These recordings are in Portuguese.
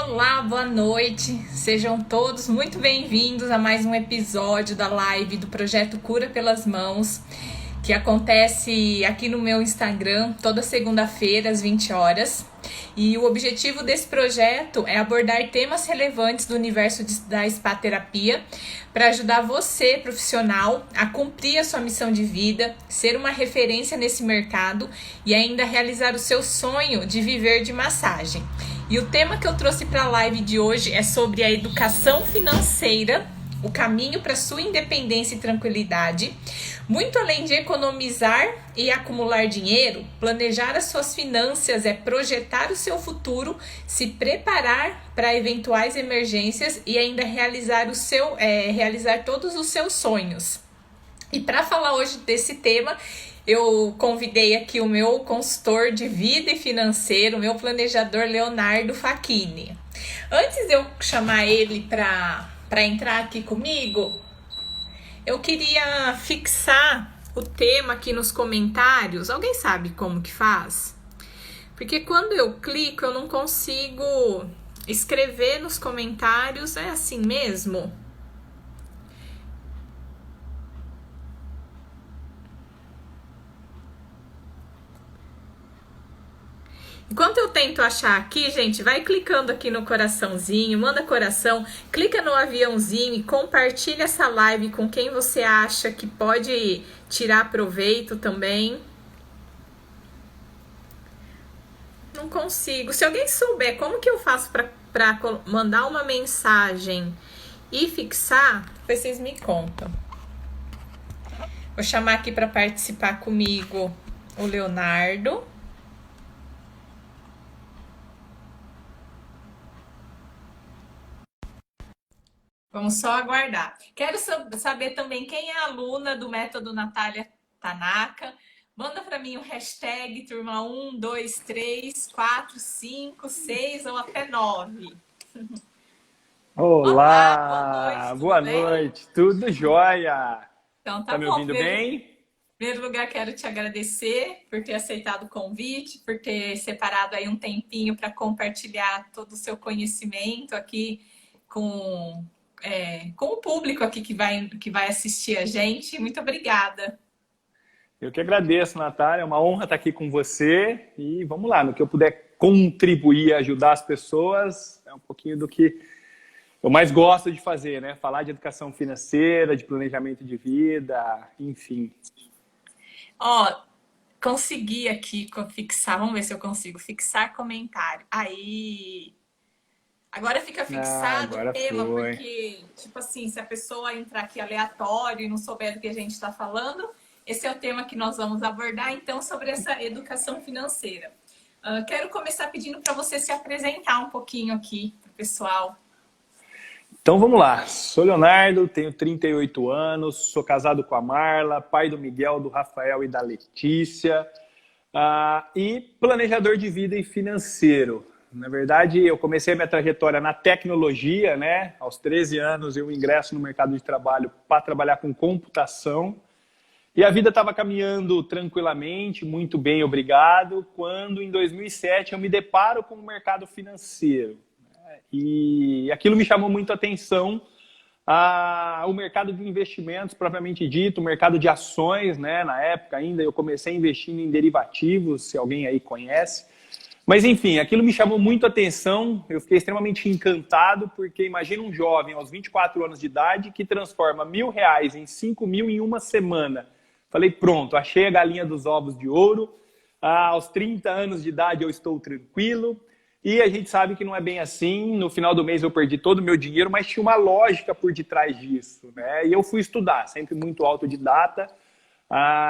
Olá, boa noite. Sejam todos muito bem-vindos a mais um episódio da live do Projeto Cura pelas Mãos, que acontece aqui no meu Instagram toda segunda-feira às 20 horas. E o objetivo desse projeto é abordar temas relevantes do universo da spa-terapia para ajudar você, profissional, a cumprir a sua missão de vida, ser uma referência nesse mercado e ainda realizar o seu sonho de viver de massagem. E o tema que eu trouxe para a live de hoje é sobre a educação financeira, o caminho para sua independência e tranquilidade. Muito além de economizar e acumular dinheiro, planejar as suas finanças é projetar o seu futuro, se preparar para eventuais emergências e ainda realizar todos os seus sonhos. E para falar hoje desse tema, eu convidei aqui o meu consultor de vida e financeiro, o meu planejador Leonardo Facchini. Antes de eu chamar ele para entrar aqui comigo, eu queria fixar o tema aqui nos comentários. Alguém sabe como que faz? Porque quando eu clico, eu não consigo escrever nos comentários. É assim mesmo? Enquanto eu tento achar aqui, gente, vai clicando aqui no coraçãozinho, manda coração, clica no aviãozinho e compartilha essa live com quem você acha que pode tirar proveito também. Não consigo. Se alguém souber como que eu faço para mandar uma mensagem e fixar, depois vocês me contam. Vou chamar aqui para participar comigo o Leonardo. Vamos só aguardar. Quero saber também quem é a aluna do método Natália Tanaka. Manda para mim o hashtag turma 1, 2, 3, 4, 5, 6 ou até 9. Olá, boa boa noite, noite, tudo jóia? Então Tá me ouvindo bem? Em primeiro lugar, quero te agradecer por ter aceitado o convite, por ter separado aí um tempinho para compartilhar todo o seu conhecimento aqui com o público aqui que vai assistir a gente. Muito obrigada. Eu que agradeço, Natália. É uma honra estar aqui com você. E vamos lá, no que eu puder contribuir, ajudar as pessoas, é um pouquinho do que eu mais gosto de fazer, né? Falar de educação financeira, de planejamento de vida, enfim. Ó, consegui aqui fixar. Vamos ver se eu consigo fixar comentário. Aí. Agora fica fixado o tema, porque, tipo assim, se a pessoa entrar aqui aleatório e não souber do que a gente está falando, esse é o tema que nós vamos abordar, então, sobre essa educação financeira. Quero começar pedindo para você se apresentar um pouquinho aqui para o pessoal. Então vamos lá, sou Leonardo, tenho 38 anos, sou casado com a Marla, pai do Miguel, do Rafael e da Letícia, e planejador de vida e financeiro. Na verdade, eu comecei a minha trajetória na tecnologia, né? Aos 13 anos eu ingresso no mercado de trabalho para trabalhar com computação. E a vida estava caminhando tranquilamente, muito bem, obrigado, quando em 2007 eu me deparo com o mercado financeiro. E aquilo me chamou muito a atenção, o mercado de investimentos propriamente dito, o mercado de ações, né? Na época ainda eu comecei investindo em derivativos, se alguém aí conhece. Mas, enfim, aquilo me chamou muito a atenção, eu fiquei extremamente encantado, porque imagina um jovem aos 24 anos de idade que transforma R$1.000 em 5.000 em uma semana. Falei, pronto, achei a galinha dos ovos de ouro, aos 30 anos de idade eu estou tranquilo, e a gente sabe que não é bem assim, no final do mês eu perdi todo o meu dinheiro, mas tinha uma lógica por detrás disso, né? E eu fui estudar, sempre muito autodidata.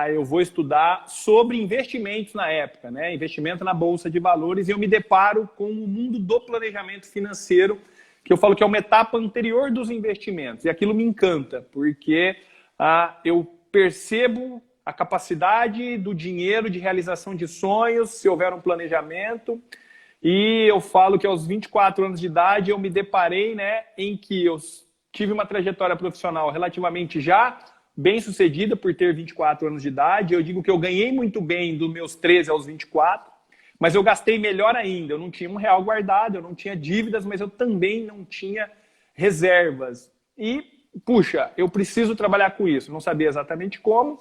Eu vou estudar sobre investimentos na época, né? Investimento na Bolsa de Valores, e eu me deparo com o mundo do planejamento financeiro, que eu falo que é uma etapa anterior dos investimentos. E aquilo me encanta, porque eu percebo a capacidade do dinheiro de realização de sonhos, se houver um planejamento. E eu falo que aos 24 anos de idade eu me deparei, né, em que eu tive uma trajetória profissional relativamente já bem sucedida por ter 24 anos de idade. Eu digo que eu ganhei muito bem dos meus 13 aos 24. mas eu gastei melhor ainda. Eu não tinha R$ 1 guardado, eu não tinha dívidas, mas eu também não tinha reservas. E, puxa, eu preciso trabalhar com isso. Não sabia exatamente como,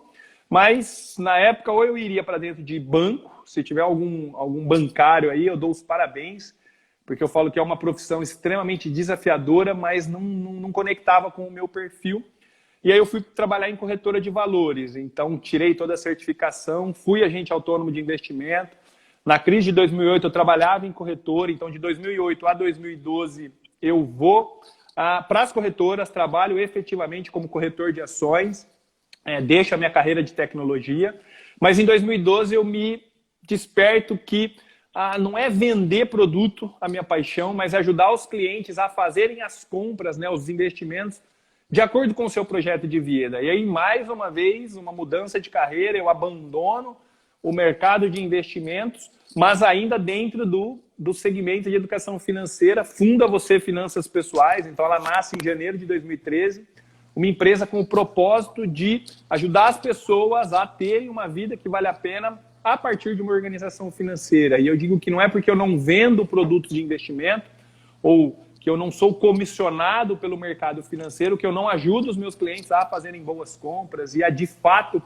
mas na época ou eu iria para dentro de banco, se tiver algum bancário aí, eu dou os parabéns, porque eu falo que é uma profissão extremamente desafiadora, mas não conectava com o meu perfil. E aí eu fui trabalhar em corretora de valores. Então, tirei toda a certificação, fui agente autônomo de investimento. Na crise de 2008, eu trabalhava em corretora. Então, de 2008 a 2012, eu vou para as corretoras, trabalho efetivamente como corretor de ações, deixo a minha carreira de tecnologia. Mas em 2012, eu me desperto que não é vender produto a minha paixão, mas ajudar os clientes a fazerem as compras, né, os investimentos, de acordo com o seu projeto de vida. E aí, mais uma vez, uma mudança de carreira, eu abandono o mercado de investimentos, mas ainda dentro do segmento de educação financeira, funda Você Finanças Pessoais. Então, ela nasce em janeiro de 2013, uma empresa com o propósito de ajudar as pessoas a terem uma vida que vale a pena a partir de uma organização financeira. E eu digo que não é porque eu não vendo produtos de investimento ou que eu não sou comissionado pelo mercado financeiro que eu não ajudo os meus clientes a fazerem boas compras e a, de fato,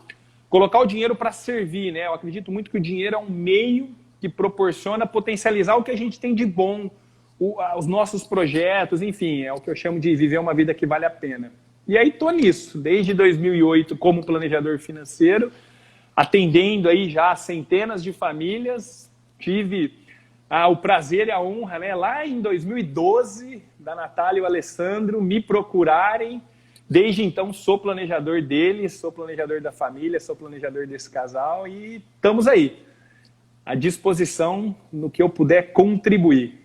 colocar o dinheiro para servir, né? Eu acredito muito que o dinheiro é um meio que proporciona potencializar o que a gente tem de bom, os nossos projetos, enfim, é o que eu chamo de viver uma vida que vale a pena. E aí estou nisso, desde 2008 como planejador financeiro, atendendo aí já centenas de famílias. Tive o prazer e a honra, né, lá em 2012, da Natália e o Alessandro me procurarem. Desde então sou planejador deles, sou planejador da família, sou planejador desse casal e estamos aí, à disposição no que eu puder contribuir.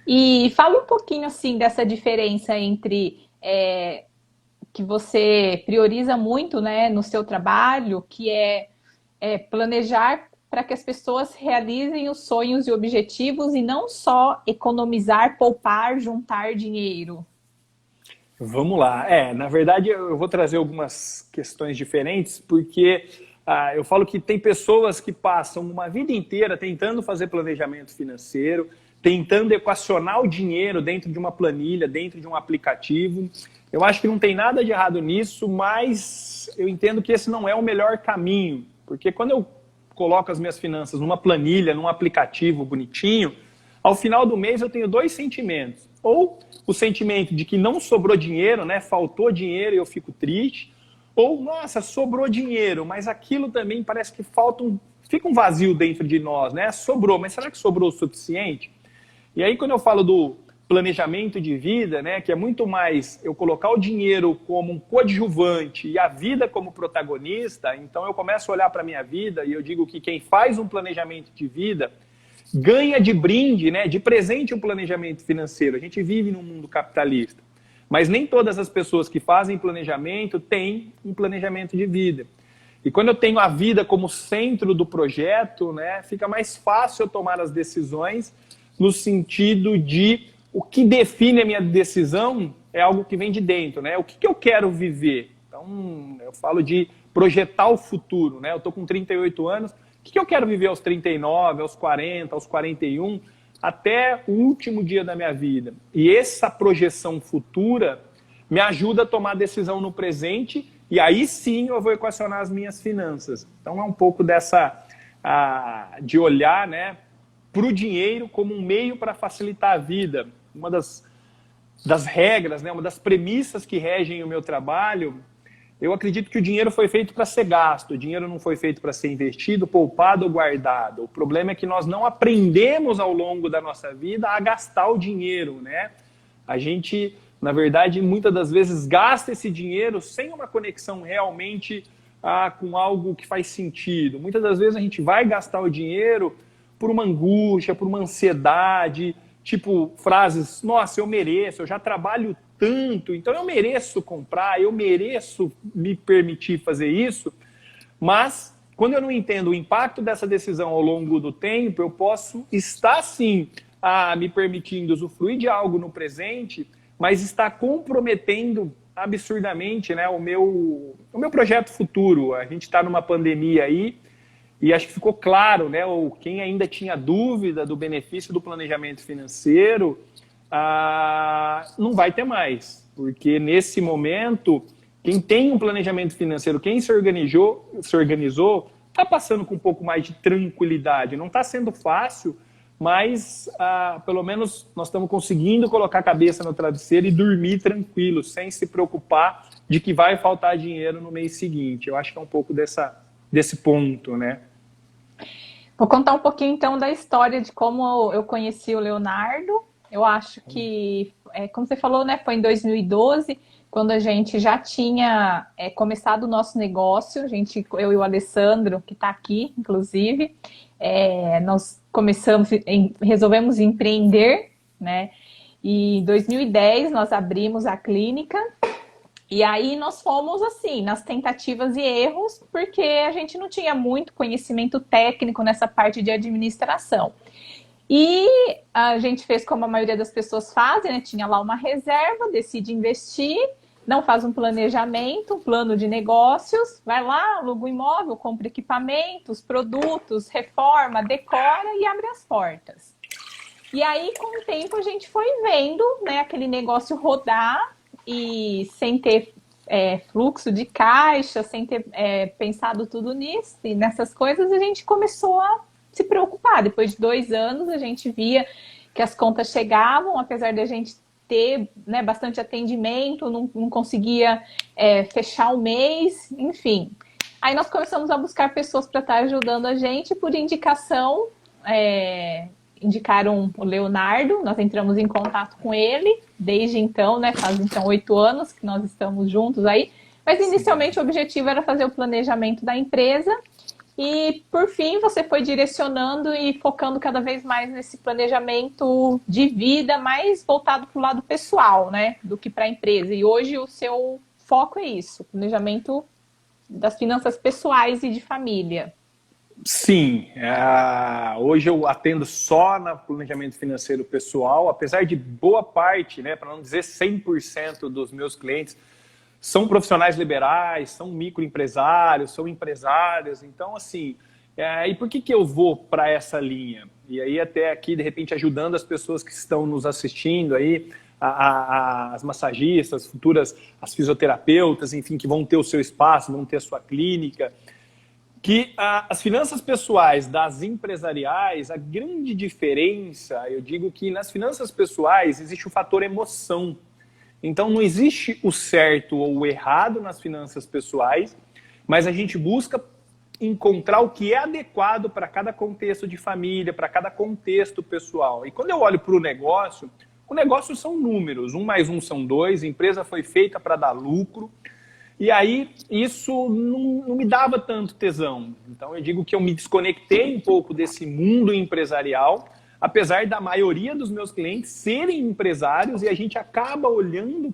E fala um pouquinho assim dessa diferença entre que você prioriza muito, né, no seu trabalho, que é planejar para que as pessoas realizem os sonhos e objetivos e não só economizar, poupar, juntar dinheiro. Vamos lá. Na verdade, eu vou trazer algumas questões diferentes, porque eu falo que tem pessoas que passam uma vida inteira tentando fazer planejamento financeiro, tentando equacionar o dinheiro dentro de uma planilha, dentro de um aplicativo. Eu acho que não tem nada de errado nisso, mas eu entendo que esse não é o melhor caminho, porque quando eu coloco as minhas finanças numa planilha, num aplicativo bonitinho, ao final do mês eu tenho dois sentimentos. Ou o sentimento de que não sobrou dinheiro, né? Faltou dinheiro e eu fico triste. Ou, nossa, sobrou dinheiro, mas aquilo também parece que fica um vazio dentro de nós, né? Sobrou, mas será que sobrou o suficiente? E aí quando eu falo do planejamento de vida, né, que é muito mais eu colocar o dinheiro como um coadjuvante e a vida como protagonista, então eu começo a olhar para a minha vida e eu digo que quem faz um planejamento de vida ganha de brinde, né, de presente um planejamento financeiro. A gente vive num mundo capitalista, mas nem todas as pessoas que fazem planejamento têm um planejamento de vida. E quando eu tenho a vida como centro do projeto, né, fica mais fácil eu tomar as decisões no sentido de o que define a minha decisão é algo que vem de dentro, né? O que eu quero viver? Então, eu falo de projetar o futuro, né? Eu estou com 38 anos, o que eu quero viver aos 39, aos 40, aos 41, até o último dia da minha vida? E essa projeção futura me ajuda a tomar decisão no presente e aí sim eu vou equacionar as minhas finanças. Então, é um pouco de olhar, né, para o dinheiro como um meio para facilitar a vida. Uma das regras, né, uma das premissas que regem o meu trabalho, eu acredito que o dinheiro foi feito para ser gasto, o dinheiro não foi feito para ser investido, poupado ou guardado. O problema é que nós não aprendemos ao longo da nossa vida a gastar o dinheiro, né? A gente, na verdade, muitas das vezes gasta esse dinheiro sem uma conexão realmente com algo que faz sentido. Muitas das vezes a gente vai gastar o dinheiro por uma angústia, por uma ansiedade, tipo frases, nossa, eu mereço, eu já trabalho tanto, então eu mereço comprar, eu mereço me permitir fazer isso, mas quando eu não entendo o impacto dessa decisão ao longo do tempo, eu posso estar sim me permitindo usufruir de algo no presente, mas está comprometendo absurdamente, né, o meu projeto futuro. A gente está numa pandemia aí, e acho que ficou claro, né, ou quem ainda tinha dúvida do benefício do planejamento financeiro, não vai ter mais, porque nesse momento, quem tem um planejamento financeiro, quem se organizou, está passando com um pouco mais de tranquilidade. Não está sendo fácil, mas pelo menos nós estamos conseguindo colocar a cabeça no travesseiro e dormir tranquilo, sem se preocupar de que vai faltar dinheiro no mês seguinte. Eu acho que é um pouco desse ponto, né? Vou contar um pouquinho então da história de como eu conheci o Leonardo. Eu acho que, como você falou, né, foi em 2012, quando a gente já tinha começado o nosso negócio. Eu e o Alessandro, que está aqui, inclusive, nós resolvemos empreender, né? E em 2010 nós abrimos a clínica. E aí nós fomos assim, nas tentativas e erros, porque a gente não tinha muito conhecimento técnico nessa parte de administração. E a gente fez como a maioria das pessoas fazem, né? Tinha lá uma reserva, decide investir, não faz um planejamento, um plano de negócios, vai lá, aluga o imóvel, compra equipamentos, produtos, reforma, decora e abre as portas. E aí, com o tempo, a gente foi vendo, né, aquele negócio rodar, e sem ter fluxo de caixa, sem ter pensado tudo nisso e nessas coisas, a gente começou a se preocupar. Depois de 2 anos, a gente via que as contas chegavam, apesar de a gente ter, né, bastante atendimento, não conseguia fechar o mês, enfim. Aí nós começamos a buscar pessoas para estar ajudando a gente. Por indicação, indicaram o Leonardo, nós entramos em contato com ele, desde então, né, faz então 8 anos que nós estamos juntos aí, mas inicialmente o objetivo era fazer o planejamento da empresa e, por fim, você foi direcionando e focando cada vez mais nesse planejamento de vida, mais voltado para o lado pessoal, né, do que para a empresa. E hoje o seu foco é isso, planejamento das finanças pessoais e de família. Sim, hoje eu atendo só no planejamento financeiro pessoal, apesar de boa parte, né, para não dizer 100% dos meus clientes são profissionais liberais, são microempresários, são empresários. Então, assim, e por que eu vou para essa linha? E aí até aqui, de repente, ajudando as pessoas que estão nos assistindo aí, as massagistas, futuras, as fisioterapeutas, enfim, que vão ter o seu espaço, vão ter a sua clínica, que as finanças pessoais das empresariais, a grande diferença, eu digo que nas finanças pessoais existe o fator emoção. Então não existe o certo ou o errado nas finanças pessoais, mas a gente busca encontrar o que é adequado para cada contexto de família, para cada contexto pessoal. E quando eu olho para o negócio são números, 1 mais 1 são 2, a empresa foi feita para dar lucro. E aí, isso não me dava tanto tesão. Então, eu digo que eu me desconectei um pouco desse mundo empresarial, apesar da maioria dos meus clientes serem empresários, e a gente acaba olhando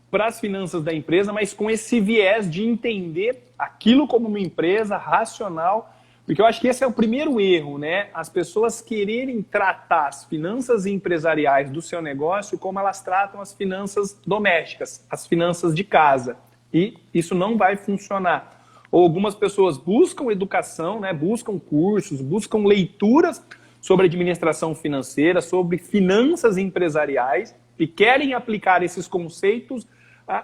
para as finanças da empresa, mas com esse viés de entender aquilo como uma empresa racional, porque eu acho que esse é o primeiro erro, né? As pessoas quererem tratar as finanças empresariais do seu negócio como elas tratam as finanças domésticas, as finanças de casa. E isso não vai funcionar. Ou algumas pessoas buscam educação, né, buscam cursos, buscam leituras sobre administração financeira, sobre finanças empresariais e querem aplicar esses conceitos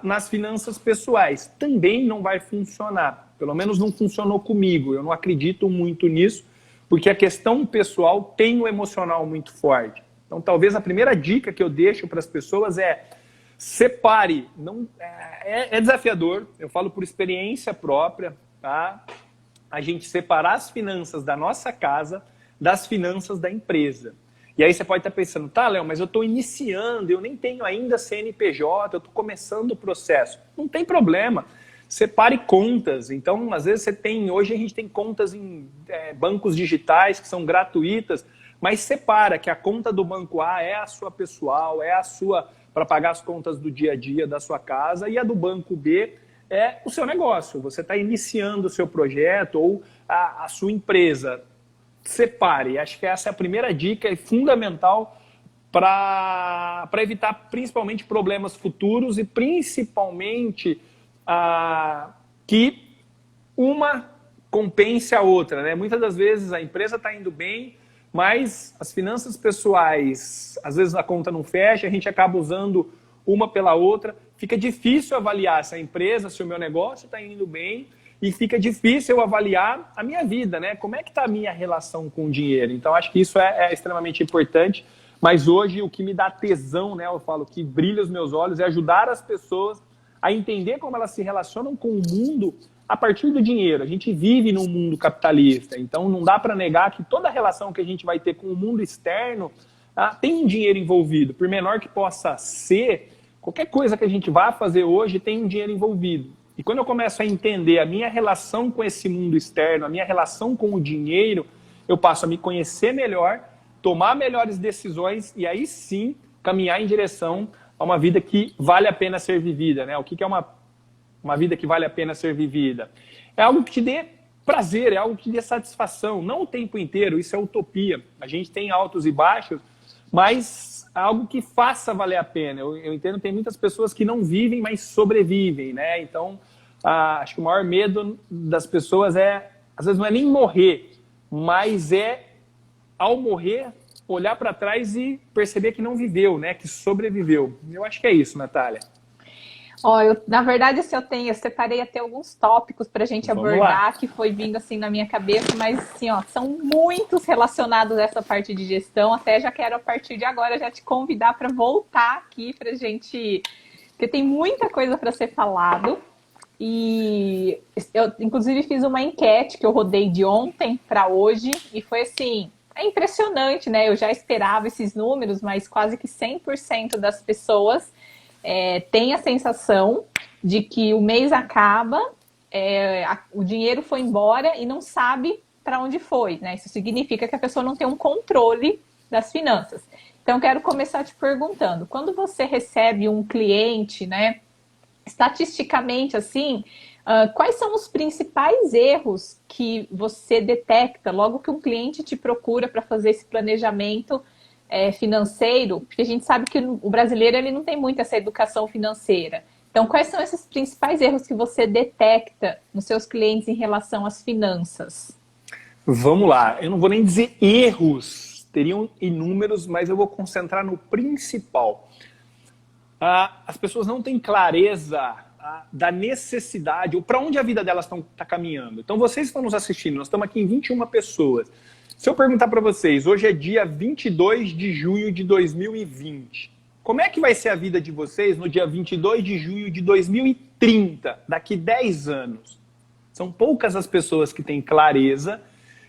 nas finanças pessoais. Também não vai funcionar. Pelo menos não funcionou comigo. Eu não acredito muito nisso, porque a questão pessoal tem o emocional muito forte. Então, talvez a primeira dica que eu deixo para as pessoas é: separe. É desafiador, eu falo por experiência própria, tá? A gente separar as finanças da nossa casa das finanças da empresa. E aí você pode estar pensando, tá, Léo, mas eu estou iniciando, eu nem tenho ainda CNPJ, eu estou começando o processo. Não tem problema, separe contas. Então, às vezes hoje a gente tem contas em bancos digitais que são gratuitas, mas separa que a conta do banco A é a sua pessoal, é a sua para pagar as contas do dia a dia da sua casa, e a do banco B é o seu negócio. Você está iniciando o seu projeto ou a sua empresa. Separe. Acho que essa é a primeira dica e fundamental para evitar principalmente problemas futuros e principalmente que uma compense a outra, né? Muitas das vezes a empresa está indo bem, mas as finanças pessoais, às vezes a conta não fecha, a gente acaba usando uma pela outra, fica difícil avaliar se a empresa, se o meu negócio está indo bem, e fica difícil eu avaliar a minha vida, né? Como é que está a minha relação com o dinheiro? Então, acho que isso é extremamente importante, mas hoje o que me dá tesão, né? Eu falo que brilha os meus olhos, é ajudar as pessoas a entender como elas se relacionam com o mundo a partir do dinheiro. A gente vive num mundo capitalista, então não dá para negar que toda relação que a gente vai ter com o mundo externo tem um dinheiro envolvido. Por menor que possa ser, qualquer coisa que a gente vá fazer hoje tem um dinheiro envolvido. E quando eu começo a entender a minha relação com esse mundo externo, a minha relação com o dinheiro, eu passo a me conhecer melhor, tomar melhores decisões e aí sim caminhar em direção a uma vida que vale a pena ser vivida, né? O que é uma vida que vale a pena ser vivida? É algo que te dê prazer, é algo que te dê satisfação, não o tempo inteiro, isso é utopia. A gente tem altos e baixos, mas algo que faça valer a pena. Eu entendo que tem muitas pessoas que não vivem, mas sobrevivem, né? Então, acho que o maior medo das pessoas às vezes não é nem morrer, mas ao morrer, olhar para trás e perceber que não viveu, né? Que sobreviveu. Eu acho que é isso, Natália. Na verdade, assim, eu separei até alguns tópicos para a gente abordar, que foi vindo assim na minha cabeça, mas assim, são muitos relacionados a essa parte de gestão. Até já quero, a partir de agora, já te convidar para voltar aqui para a gente, porque tem muita coisa para ser falado. E eu, inclusive, fiz uma enquete que eu rodei de ontem para hoje, e foi assim, é impressionante, né? Eu já esperava esses números, mas quase que 100% das pessoas tem a sensação de que o mês acaba, o dinheiro foi embora e não sabe para onde foi, né? Isso significa que a pessoa não tem um controle das finanças. Então, quero começar te perguntando, quando você recebe um cliente, né, estatisticamente, assim, quais são os principais erros que você detecta logo que um cliente te procura para fazer esse planejamento financeiro? Porque a gente sabe que o brasileiro ele não tem muito essa educação financeira. Então, quais são esses principais erros que você detecta nos seus clientes em relação às finanças? Vamos lá, eu não vou nem dizer erros, teriam inúmeros, mas eu vou concentrar no principal. As pessoas não têm clareza da necessidade, ou para onde a vida delas está caminhando. Então, vocês estão nos assistindo, nós estamos aqui em 21 pessoas. Se eu perguntar para vocês, hoje é dia 22 de junho de 2020, como é que vai ser a vida de vocês no dia 22 de junho de 2030, daqui 10 anos? São poucas as pessoas que têm clareza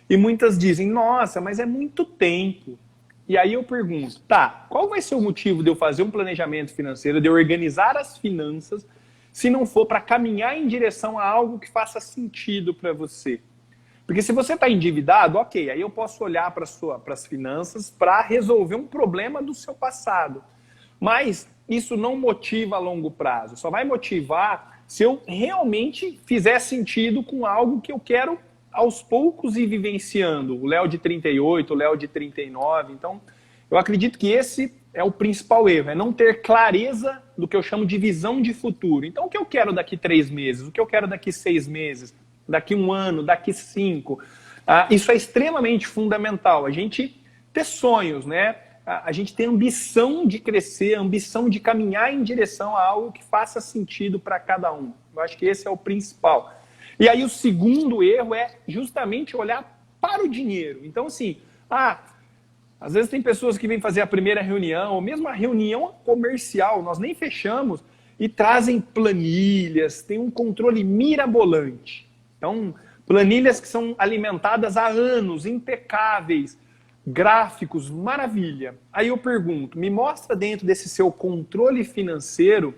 e muitas dizem, nossa, mas é muito tempo. E aí eu pergunto, tá, qual vai ser o motivo de eu fazer um planejamento financeiro, de eu organizar as finanças, se não for para caminhar em direção a algo que faça sentido para você? Porque se você está endividado, ok, aí eu posso olhar para as finanças para resolver um problema do seu passado. Mas isso não motiva a longo prazo. Só vai motivar se eu realmente fizer sentido com algo que eu quero aos poucos ir vivenciando. O Léo de 38, o Léo de 39. Então, eu acredito que esse é o principal erro, é não ter clareza do que eu chamo de visão de futuro. Então, o que eu quero daqui 3 meses? O que eu quero daqui 6 meses? Daqui 1 ano, daqui 5. Isso é extremamente fundamental. A gente ter sonhos, né? A gente ter ambição de crescer, ambição de caminhar em direção a algo que faça sentido para cada um. Eu acho que esse é o principal. E aí o segundo erro é justamente olhar para o dinheiro. Então, assim, às vezes tem pessoas que vêm fazer a primeira reunião, ou mesmo a reunião comercial, nós nem fechamos, e trazem planilhas, tem um controle mirabolante. Então, planilhas que são alimentadas há anos, impecáveis, gráficos, maravilha. Aí eu pergunto, me mostra dentro desse seu controle financeiro,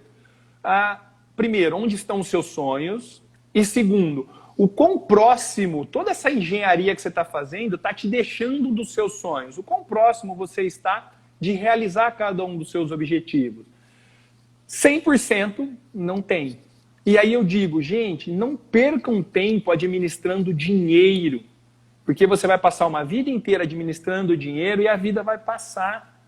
primeiro, onde estão os seus sonhos, e segundo, o quão próximo toda essa engenharia que você está fazendo está te deixando dos seus sonhos, o quão próximo você está de realizar cada um dos seus objetivos. 100% não tem. E aí eu digo, gente, não percam tempo administrando dinheiro, porque você vai passar uma vida inteira administrando dinheiro e a vida vai passar.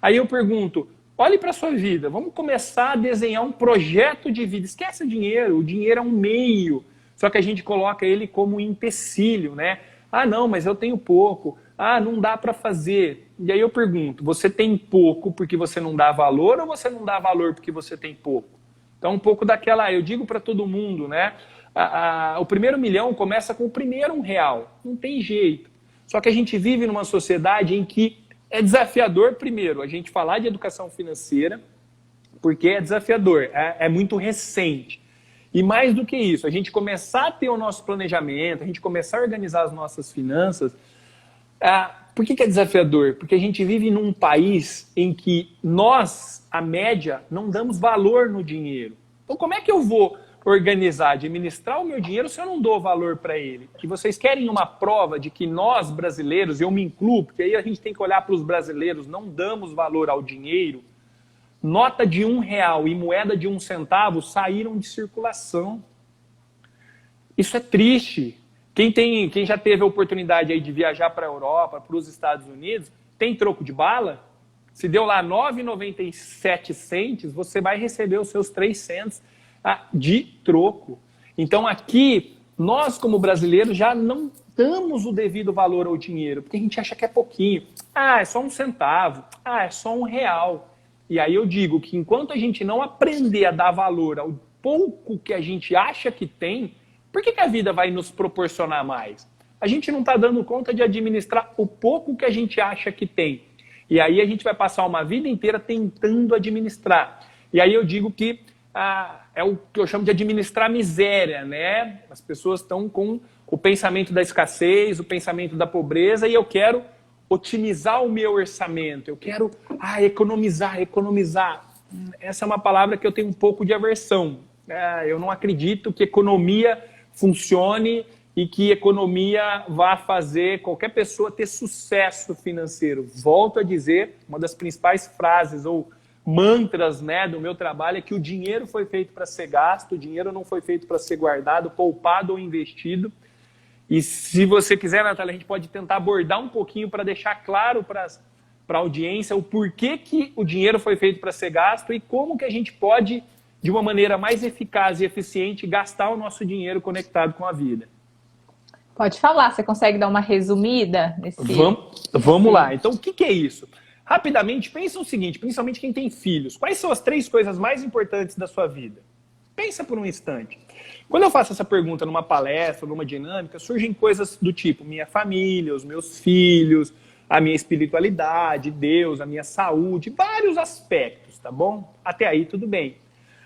Aí eu pergunto, olhe para a sua vida, vamos começar a desenhar um projeto de vida. Esquece o dinheiro é um meio Só que a gente coloca ele como um empecilho, né? Ah, não, mas eu tenho pouco. Ah, não dá para fazer. E aí eu pergunto, você tem pouco porque você não dá valor ou você não dá valor porque você tem pouco? Então, um pouco daquela, eu digo para todo mundo, né? O primeiro milhão começa com o primeiro R$1. Não tem jeito. Só que a gente vive numa sociedade em que é desafiador, primeiro, a gente falar de educação financeira, porque é desafiador, é muito recente. E mais do que isso, a gente começar a ter o nosso planejamento, a gente começar a organizar as nossas finanças. Por que é desafiador? Porque a gente vive num país em que nós, a média, não damos valor no dinheiro. Então como é que eu vou organizar, administrar o meu dinheiro se eu não dou valor para ele? Que vocês querem uma prova de que nós brasileiros, eu me incluo, porque aí a gente tem que olhar para os brasileiros, não damos valor ao dinheiro. Nota de R$1 e moeda de 1 centavo saíram de circulação. Isso é triste. Quem já teve a oportunidade aí de viajar para a Europa, para os Estados Unidos, tem troco de bala? Se deu lá 9,97 cents, você vai receber os seus 3 cents de troco. Então aqui, nós como brasileiros já não damos o devido valor ao dinheiro, porque a gente acha que é pouquinho. É só 1 centavo. É só R$1. E aí eu digo que enquanto a gente não aprender a dar valor ao pouco que a gente acha que tem, por que a vida vai nos proporcionar mais? A gente não está dando conta de administrar o pouco que a gente acha que tem. E aí a gente vai passar uma vida inteira tentando administrar. E aí eu digo que é o que eu chamo de administrar miséria, né? As pessoas estão com o pensamento da escassez, o pensamento da pobreza, e eu quero otimizar o meu orçamento, eu quero economizar. Essa é uma palavra que eu tenho um pouco de aversão. Eu não acredito que economia funcione e que economia vá fazer qualquer pessoa ter sucesso financeiro. Volto a dizer, uma das principais frases ou mantras, né, do meu trabalho é que o dinheiro foi feito para ser gasto, o dinheiro não foi feito para ser guardado, poupado ou investido. E se você quiser, Natália, a gente pode tentar abordar um pouquinho para deixar claro para a audiência o porquê que o dinheiro foi feito para ser gasto e como que a gente pode, de uma maneira mais eficaz e eficiente, gastar o nosso dinheiro conectado com a vida. Pode falar, você consegue dar uma resumida? Vamos lá. Então, o que é isso? Rapidamente, pensa o seguinte, principalmente quem tem filhos. Quais são as 3 coisas mais importantes da sua vida? Pensa por um instante. Quando eu faço essa pergunta numa palestra, numa dinâmica, surgem coisas do tipo minha família, os meus filhos, a minha espiritualidade, Deus, a minha saúde, vários aspectos, tá bom? Até aí tudo bem.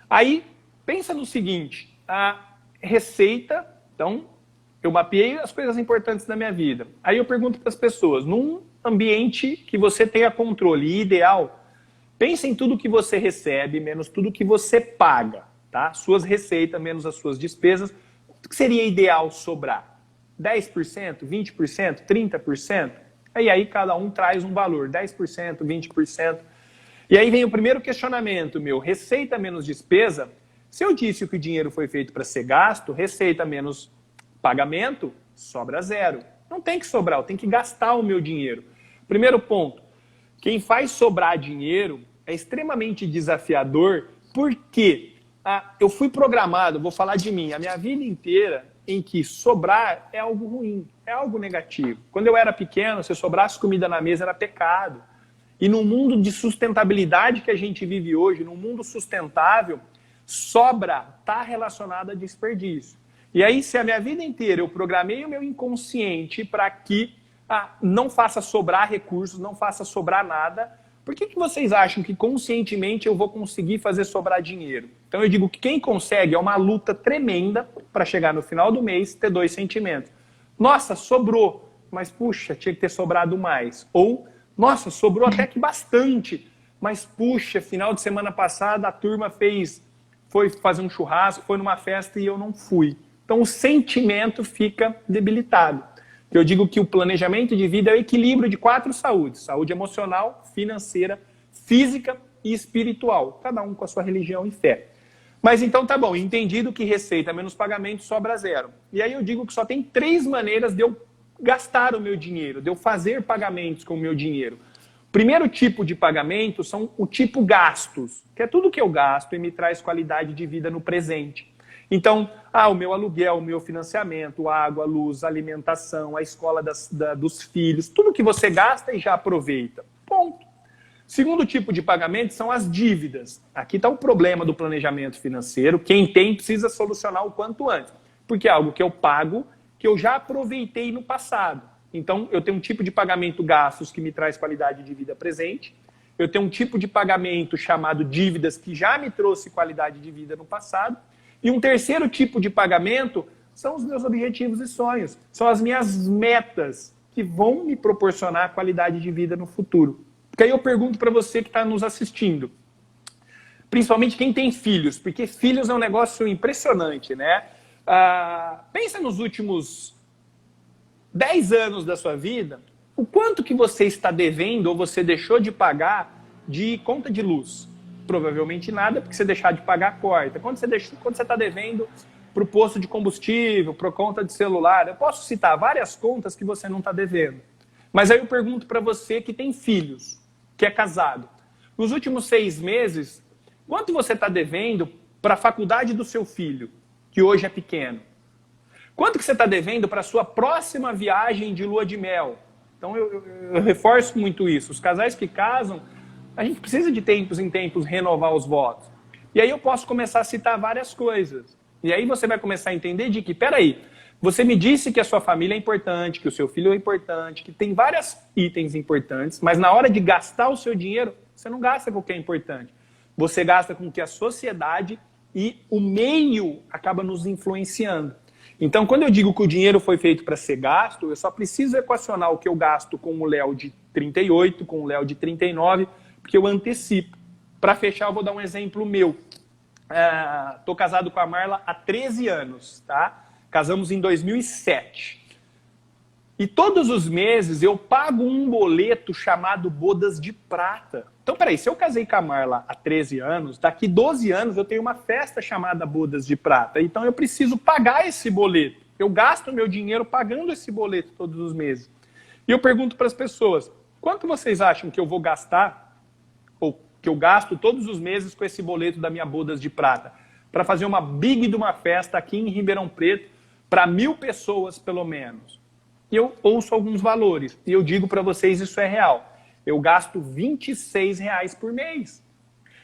Aí, pensa no seguinte, a receita, então, eu mapeei as coisas importantes da minha vida. Aí eu pergunto para as pessoas, num ambiente que você tenha controle ideal, pense em tudo que você recebe, menos tudo que você paga. Tá? Suas receitas menos as suas despesas, o que seria ideal sobrar? 10%, 20%, 30%? Aí cada um traz um valor, 10%, 20%. E aí vem o primeiro questionamento meu, receita menos despesa. Se eu disse que o dinheiro foi feito para ser gasto, receita menos pagamento, sobra 0. Não tem que sobrar, eu tenho que gastar o meu dinheiro. Primeiro ponto, quem faz sobrar dinheiro é extremamente desafiador, porque eu fui programado, vou falar de mim, a minha vida inteira em que sobrar é algo ruim, é algo negativo. Quando eu era pequeno, se sobrasse comida na mesa era pecado. E no mundo de sustentabilidade que a gente vive hoje, num mundo sustentável, sobra está relacionado a desperdício. E aí, se a minha vida inteira eu programei o meu inconsciente para que não faça sobrar recursos, não faça sobrar nada, por que vocês acham que conscientemente eu vou conseguir fazer sobrar dinheiro? Então eu digo que quem consegue é uma luta tremenda para chegar no final do mês ter 2 sentimentos. Nossa, sobrou, mas puxa, tinha que ter sobrado mais. Ou, nossa, sobrou até que bastante, mas puxa, final de semana passada a turma foi fazer um churrasco, foi numa festa e eu não fui. Então o sentimento fica debilitado. Eu digo que o planejamento de vida é o equilíbrio de 4 saúdes. Saúde emocional, financeira, física e espiritual. Cada um com a sua religião e fé. Mas então tá bom, entendido que receita menos pagamento sobra 0. E aí eu digo que só tem 3 maneiras de eu gastar o meu dinheiro, de eu fazer pagamentos com o meu dinheiro. O primeiro tipo de pagamento são o tipo gastos, que é tudo que eu gasto e me traz qualidade de vida no presente. Então, o meu aluguel, o meu financiamento, água, luz, alimentação, a escola dos filhos, tudo que você gasta e já aproveita. Ponto. Segundo tipo de pagamento são as dívidas. Aqui está o problema do planejamento financeiro. Quem tem precisa solucionar o quanto antes. Porque é algo que eu pago, que eu já aproveitei no passado. Então, eu tenho um tipo de pagamento gastos que me traz qualidade de vida presente. Eu tenho um tipo de pagamento chamado dívidas que já me trouxe qualidade de vida no passado. E um terceiro tipo de pagamento são os meus objetivos e sonhos. São as minhas metas que vão me proporcionar qualidade de vida no futuro. Porque aí eu pergunto para você que está nos assistindo, principalmente quem tem filhos, porque filhos é um negócio impressionante, né? Pensa nos últimos 10 anos da sua vida, o quanto que você está devendo ou você deixou de pagar de conta de luz? Provavelmente nada, porque você deixar de pagar corta. Quando você está devendo para o posto de combustível, para a conta de celular, eu posso citar várias contas que você não está devendo. Mas aí eu pergunto para você que tem filhos, que é casado. Nos últimos 6 meses, quanto você está devendo para a faculdade do seu filho, que hoje é pequeno? Quanto que você está devendo para a sua próxima viagem de lua de mel? Então eu reforço muito isso. Os casais que casam, a gente precisa de tempos em tempos renovar os votos. E aí eu posso começar a citar várias coisas. E aí você vai começar a entender de que, peraí, você me disse que a sua família é importante, que o seu filho é importante, que tem vários itens importantes, mas na hora de gastar o seu dinheiro, você não gasta com o que é importante. Você gasta com o que a sociedade e o meio acaba nos influenciando. Então, quando eu digo que o dinheiro foi feito para ser gasto, eu só preciso equacionar o que eu gasto com o Léo de 38, com o Léo de 39, porque eu antecipo. Para fechar, eu vou dar um exemplo meu. Estou casado com a Marla há 13 anos, tá? Casamos em 2007. E todos os meses eu pago um boleto chamado Bodas de Prata. Então, peraí, se eu casei com a Marla há 13 anos, daqui 12 anos eu tenho uma festa chamada Bodas de Prata. Então eu preciso pagar esse boleto. Eu gasto meu dinheiro pagando esse boleto todos os meses. E eu pergunto para as pessoas, quanto vocês acham que eu vou gastar, ou que eu gasto todos os meses com esse boleto da minha Bodas de Prata, para fazer uma big de uma festa aqui em Ribeirão Preto, para 1.000 pessoas pelo menos? E eu ouço alguns valores, e eu digo para vocês, isso é real. Eu gasto R$26 por mês.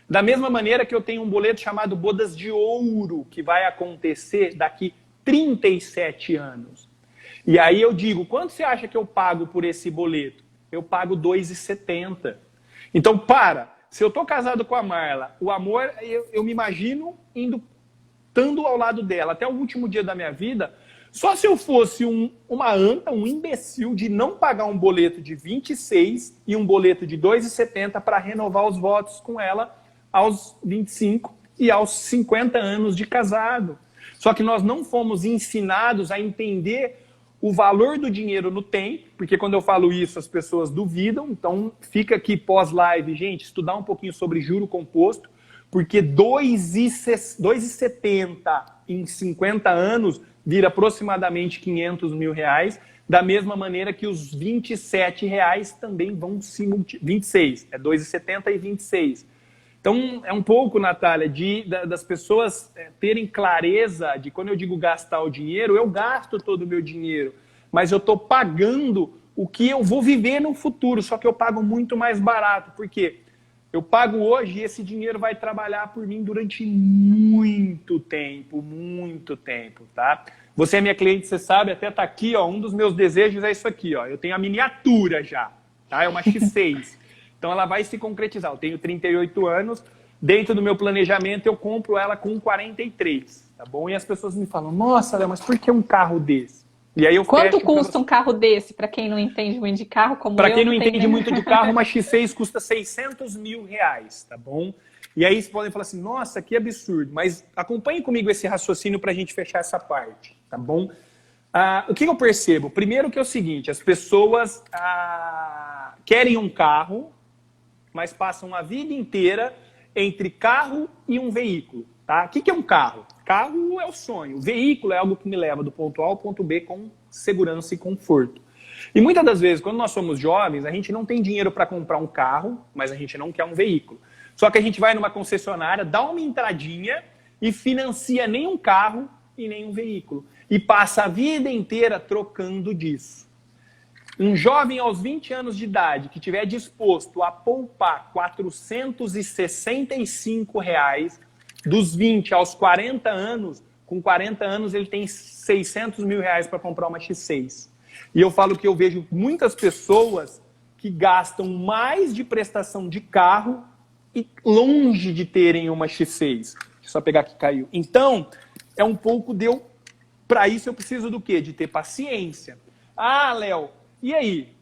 Da mesma maneira que eu tenho um boleto chamado Bodas de Ouro, que vai acontecer daqui 37 anos. E aí eu digo, quanto você acha que eu pago por esse boleto? Eu pago R$2,70. Então, se eu estou casado com a Marla, o amor, eu me imagino estando ao lado dela até o último dia da minha vida. Só se eu fosse uma anta, um imbecil de não pagar um boleto de 26 e um boleto de 2,70 para renovar os votos com ela aos 25 e aos 50 anos de casado. Só que nós não fomos ensinados a entender o valor do dinheiro no tempo, porque quando eu falo isso as pessoas duvidam, então fica aqui pós-live, gente, estudar um pouquinho sobre juro composto, porque 2,70 em 50 anos vira aproximadamente R$500 mil, da mesma maneira que os R$27 também vão se multiplicar. 26, é 2,70 e 26. Então, é um pouco, Natália, das pessoas terem clareza de quando eu digo gastar o dinheiro, eu gasto todo o meu dinheiro, mas eu estou pagando o que eu vou viver no futuro, só que eu pago muito mais barato. Por quê? Eu pago hoje e esse dinheiro vai trabalhar por mim durante muito tempo, tá? Você é minha cliente, você sabe, até tá aqui, ó, um dos meus desejos é isso aqui, ó. Eu tenho a miniatura já, tá? É uma X6. Então ela vai se concretizar. Eu tenho 38 anos, dentro do meu planejamento eu compro ela com 43, tá bom? E as pessoas me falam, nossa, Léo, mas por que um carro desse? E aí eu Quanto custa um carro desse, para quem não entende muito de carro, como eu? Para quem não entende muito de carro, uma X6 custa R$600 mil, tá bom? E aí vocês podem falar assim, nossa, que absurdo. Mas acompanhe comigo esse raciocínio para a gente fechar essa parte, tá bom? O que eu percebo? Primeiro que é o seguinte, as pessoas querem um carro, mas passam a vida inteira entre carro e um veículo, tá? O que é um carro? Carro é o sonho. O veículo é algo que me leva do ponto A ao ponto B com segurança e conforto. E muitas das vezes, quando nós somos jovens, a gente não tem dinheiro para comprar um carro, mas a gente não quer um veículo. Só que a gente vai numa concessionária, dá uma entradinha e financia nem um carro e nem um veículo. E passa a vida inteira trocando disso. Um jovem aos 20 anos de idade que estiver disposto a poupar R$ 465, dos 20 aos 40 anos, com 40 anos ele tem R$ 600 mil para comprar uma X6. E eu falo que eu vejo muitas pessoas que gastam mais de prestação de carro e longe de terem uma X6. Deixa eu só pegar que caiu. Então, é um pouco para isso eu preciso do quê? De ter paciência. Ah, Léo, e aí?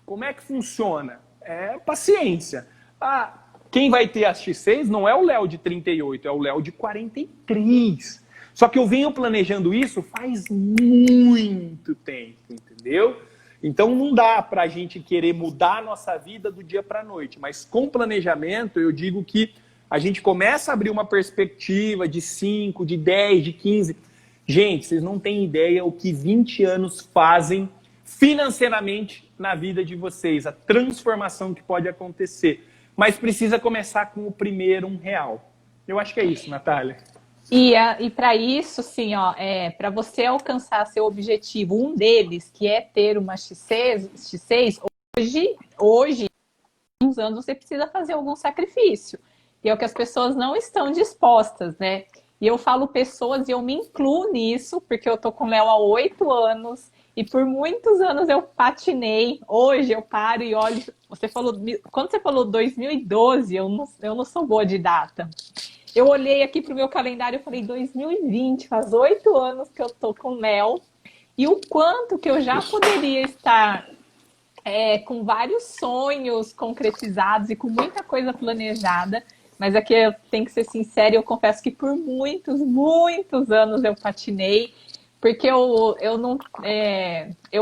Como é que funciona? É paciência. Ah, quem vai ter a X6 não é o Léo de 38, é o Léo de 43. Só que eu venho planejando isso faz muito tempo, entendeu? Então não dá para a gente querer mudar a nossa vida do dia para a noite. Mas com planejamento eu digo que a gente começa a abrir uma perspectiva de 5, de 10, de 15. Gente, vocês não têm ideia o que 20 anos fazem financeiramente na vida de vocês. A transformação que pode acontecer. Mas precisa começar com o primeiro R$1. Eu acho que é isso, Natália. E para isso, sim, ó, para você alcançar seu objetivo, um deles, que é ter uma X6 hoje, uns anos, você precisa fazer algum sacrifício. E é o que as pessoas não estão dispostas, né? E eu falo pessoas, e eu me incluo nisso, porque eu tô com o Léo há 8 anos, e por muitos anos eu patinei. Hoje eu paro e olho. Quando você falou 2012, eu não sou boa de data. Eu olhei aqui pro meu calendário e falei 2020, faz 8 anos que eu tô com o Léo. E o quanto que eu já poderia estar com vários sonhos concretizados e com muita coisa planejada. Mas aqui eu tenho que ser sincera, eu confesso que por muitos, muitos anos eu patinei. Porque eu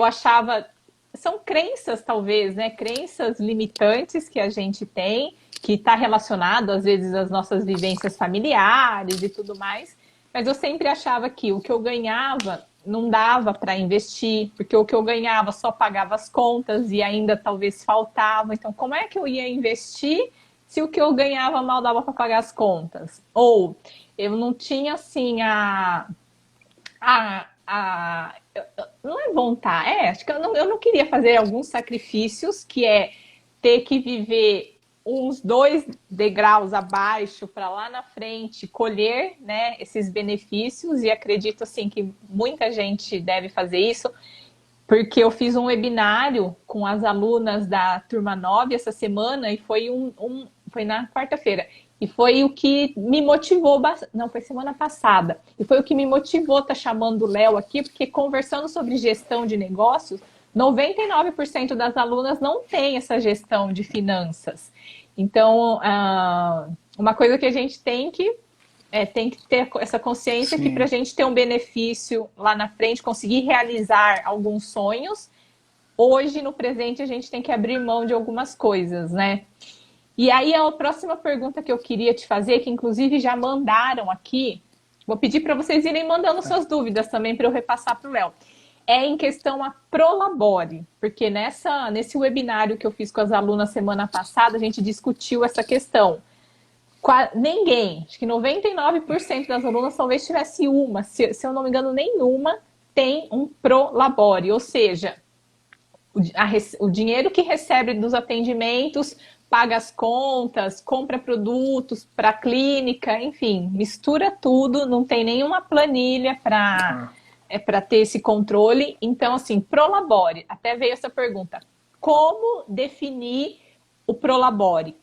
achava... São crenças, talvez, né? Crenças limitantes que a gente tem, que está relacionado, às vezes, às nossas vivências familiares e tudo mais. Mas eu sempre achava que o que eu ganhava não dava para investir, porque o que eu ganhava só pagava as contas e ainda talvez faltava. Então, como é que eu ia investir se o que eu ganhava mal dava para pagar as contas? Ou eu não tinha, assim, não é vontade, acho que eu não queria fazer alguns sacrifícios, que é ter que viver uns 2 degraus abaixo para lá na frente colher, né, esses benefícios, e acredito assim que muita gente deve fazer isso, porque eu fiz um webinário com as alunas da turma 9 essa semana e foi foi na quarta-feira. E foi o que me motivou, não, foi semana passada, e foi o que me motivou a estar chamando o Léo aqui, porque conversando sobre gestão de negócios, 99% das alunas não tem essa gestão de finanças. Então, uma coisa que a gente tem que ter essa consciência. Sim. Que para a gente ter um benefício lá na frente, conseguir realizar alguns sonhos, hoje, no presente, a gente tem que abrir mão de algumas coisas, né? E aí, a próxima pergunta que eu queria te fazer, que inclusive já mandaram aqui, vou pedir para vocês irem mandando suas dúvidas também para eu repassar para o Léo. É em questão a Prolabore, porque nesse webinário que eu fiz com as alunas semana passada, a gente discutiu essa questão. Ninguém, acho que 99% das alunas talvez tivesse uma, se eu não me engano, nenhuma tem um Prolabore, ou seja, o dinheiro que recebe dos atendimentos, paga as contas, compra produtos para a clínica, enfim, mistura tudo, não tem nenhuma planilha para ter esse controle. Então, assim, Prolabore, até veio essa pergunta, como definir o Prolabore?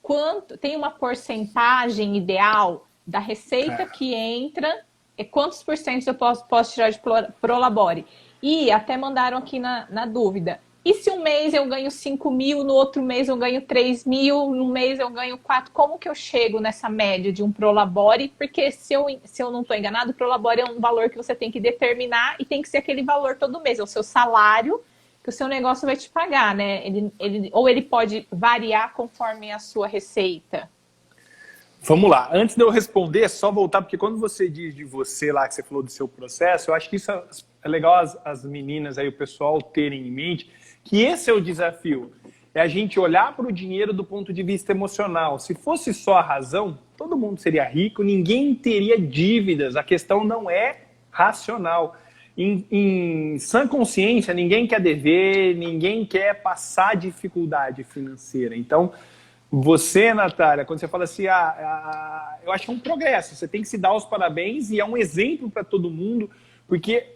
Tem uma porcentagem ideal da receita que entra, quantos por cento eu posso tirar de Prolabore? E até mandaram aqui na dúvida, e se um mês eu ganho 5 mil, no outro mês eu ganho 3 mil, no mês eu ganho 4, como que eu chego nessa média de um Prolabore? Porque se eu não estou enganado, o Prolabore é um valor que você tem que determinar e tem que ser aquele valor todo mês, é o seu salário que o seu negócio vai te pagar, né? Ou ele pode variar conforme a sua receita. Vamos lá. Antes de eu responder, é só voltar, porque quando você diz de você lá, que você falou do seu processo, eu acho que isso é legal as meninas aí, o pessoal terem em mente, que esse é o desafio. É a gente olhar para o dinheiro do ponto de vista emocional. Se fosse só a razão, todo mundo seria rico, ninguém teria dívidas. A questão não é racional. Em sã consciência, ninguém quer dever, ninguém quer passar dificuldade financeira. Então, você, Natália, quando você fala assim, eu acho que é um progresso, você tem que se dar os parabéns e é um exemplo para todo mundo, porque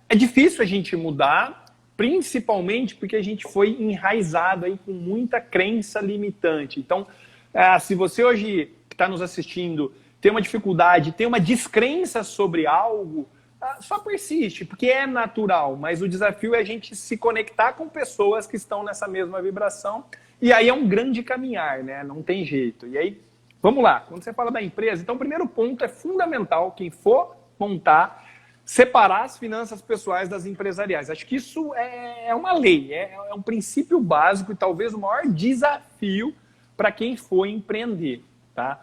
é difícil a gente mudar, principalmente porque a gente foi enraizado aí com muita crença limitante. Então, se você hoje que está nos assistindo tem uma dificuldade, tem uma descrença sobre algo, só persiste, porque é natural, mas o desafio é a gente se conectar com pessoas que estão nessa mesma vibração, e aí é um grande caminhar, né? Não tem jeito. E aí, vamos lá, quando você fala da empresa, então o primeiro ponto é fundamental, quem for montar, separar as finanças pessoais das empresariais. Acho que isso é uma lei, é um princípio básico e talvez o maior desafio para quem for empreender. Tá?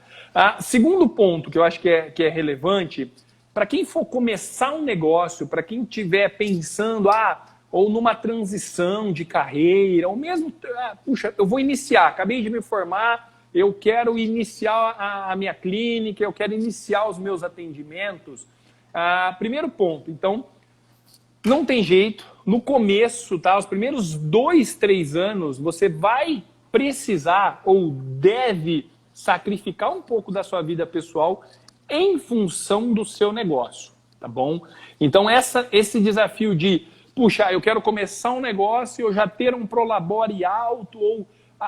Segundo ponto que eu acho que é relevante, para quem for começar um negócio, para quem estiver pensando, ou numa transição de carreira, ou mesmo, puxa, eu vou iniciar, acabei de me formar, eu quero iniciar a minha clínica, eu quero iniciar os meus atendimentos. Primeiro ponto, então, não tem jeito, no começo, tá, os primeiros 2, 3 anos, você vai precisar ou deve sacrificar um pouco da sua vida pessoal em função do seu negócio, tá bom? Então, esse desafio de, puxa, eu quero começar um negócio e eu já ter um prolabore alto ou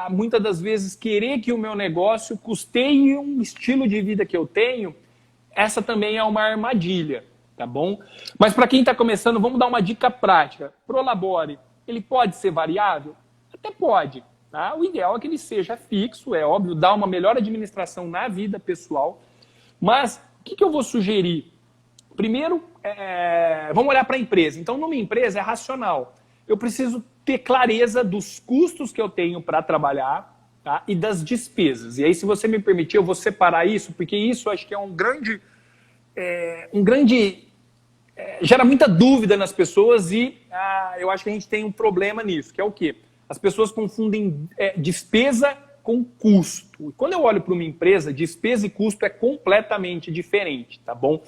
muitas das vezes querer que o meu negócio custeie um estilo de vida que eu tenho, essa também é uma armadilha, tá bom? Mas para quem está começando, vamos dar uma dica prática. Prolabore, ele pode ser variável? Até pode, tá? O ideal é que ele seja fixo, é óbvio, dá uma melhor administração na vida pessoal. Mas o que eu vou sugerir? Primeiro, vamos olhar para a empresa. Então, numa empresa é racional. Eu preciso ter clareza dos custos que eu tenho para trabalhar, tá? E das despesas. E aí, se você me permitir, eu vou separar isso, porque isso acho que é um grande gera muita dúvida nas pessoas e eu acho que a gente tem um problema nisso, que é o quê? As pessoas confundem despesa com custo. E quando eu olho para uma empresa, despesa e custo é completamente diferente, tá bom?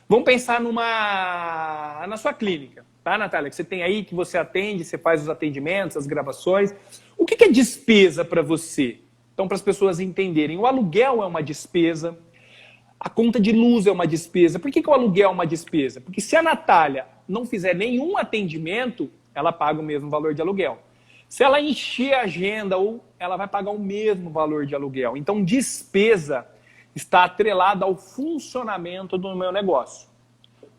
Vamos pensar na sua clínica, tá, Natália? Que você tem aí, que você atende, você faz os atendimentos, as gravações. O que é despesa para você? Então, para as pessoas entenderem, o aluguel é uma despesa, a conta de luz é uma despesa. Por que o aluguel é uma despesa? Porque se a Natália não fizer nenhum atendimento, ela paga o mesmo valor de aluguel. Se ela encher a agenda, ou ela vai pagar o mesmo valor de aluguel. Então, despesa está atrelada ao funcionamento do meu negócio.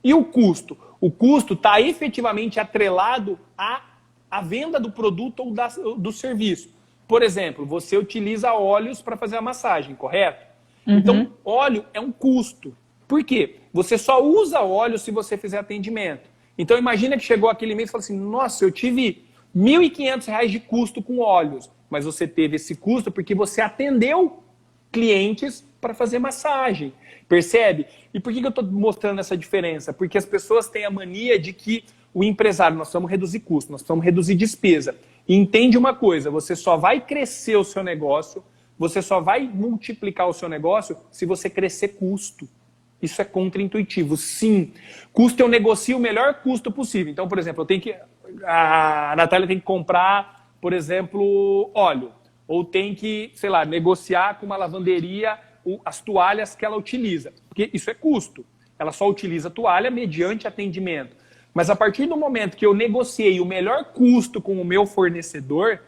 E o custo? O custo está efetivamente atrelado à venda do produto ou do serviço. Por exemplo, você utiliza óleos para fazer a massagem, correto? Uhum. Então, óleo é um custo. Por quê? Você só usa óleo se você fizer atendimento. Então, imagina que chegou aquele mês e falou assim, nossa, eu tive R$ 1.500 de custo com óleos. Mas você teve esse custo porque você atendeu clientes para fazer massagem. Percebe? E por que eu estou mostrando essa diferença? Porque as pessoas têm a mania de que o empresário, nós precisamos reduzir custo, nós precisamos reduzir despesa. E entende uma coisa, você só vai crescer o seu negócio, você só vai multiplicar o seu negócio se você crescer custo. Isso é contraintuitivo. Sim, custo eu negocio o melhor custo possível. Então, por exemplo, a Natália tem que comprar, por exemplo, óleo. Ou tem que, sei lá, negociar com uma lavanderia as toalhas que ela utiliza. Porque isso é custo. Ela só utiliza toalha mediante atendimento. Mas a partir do momento que eu negociei o melhor custo com o meu fornecedor,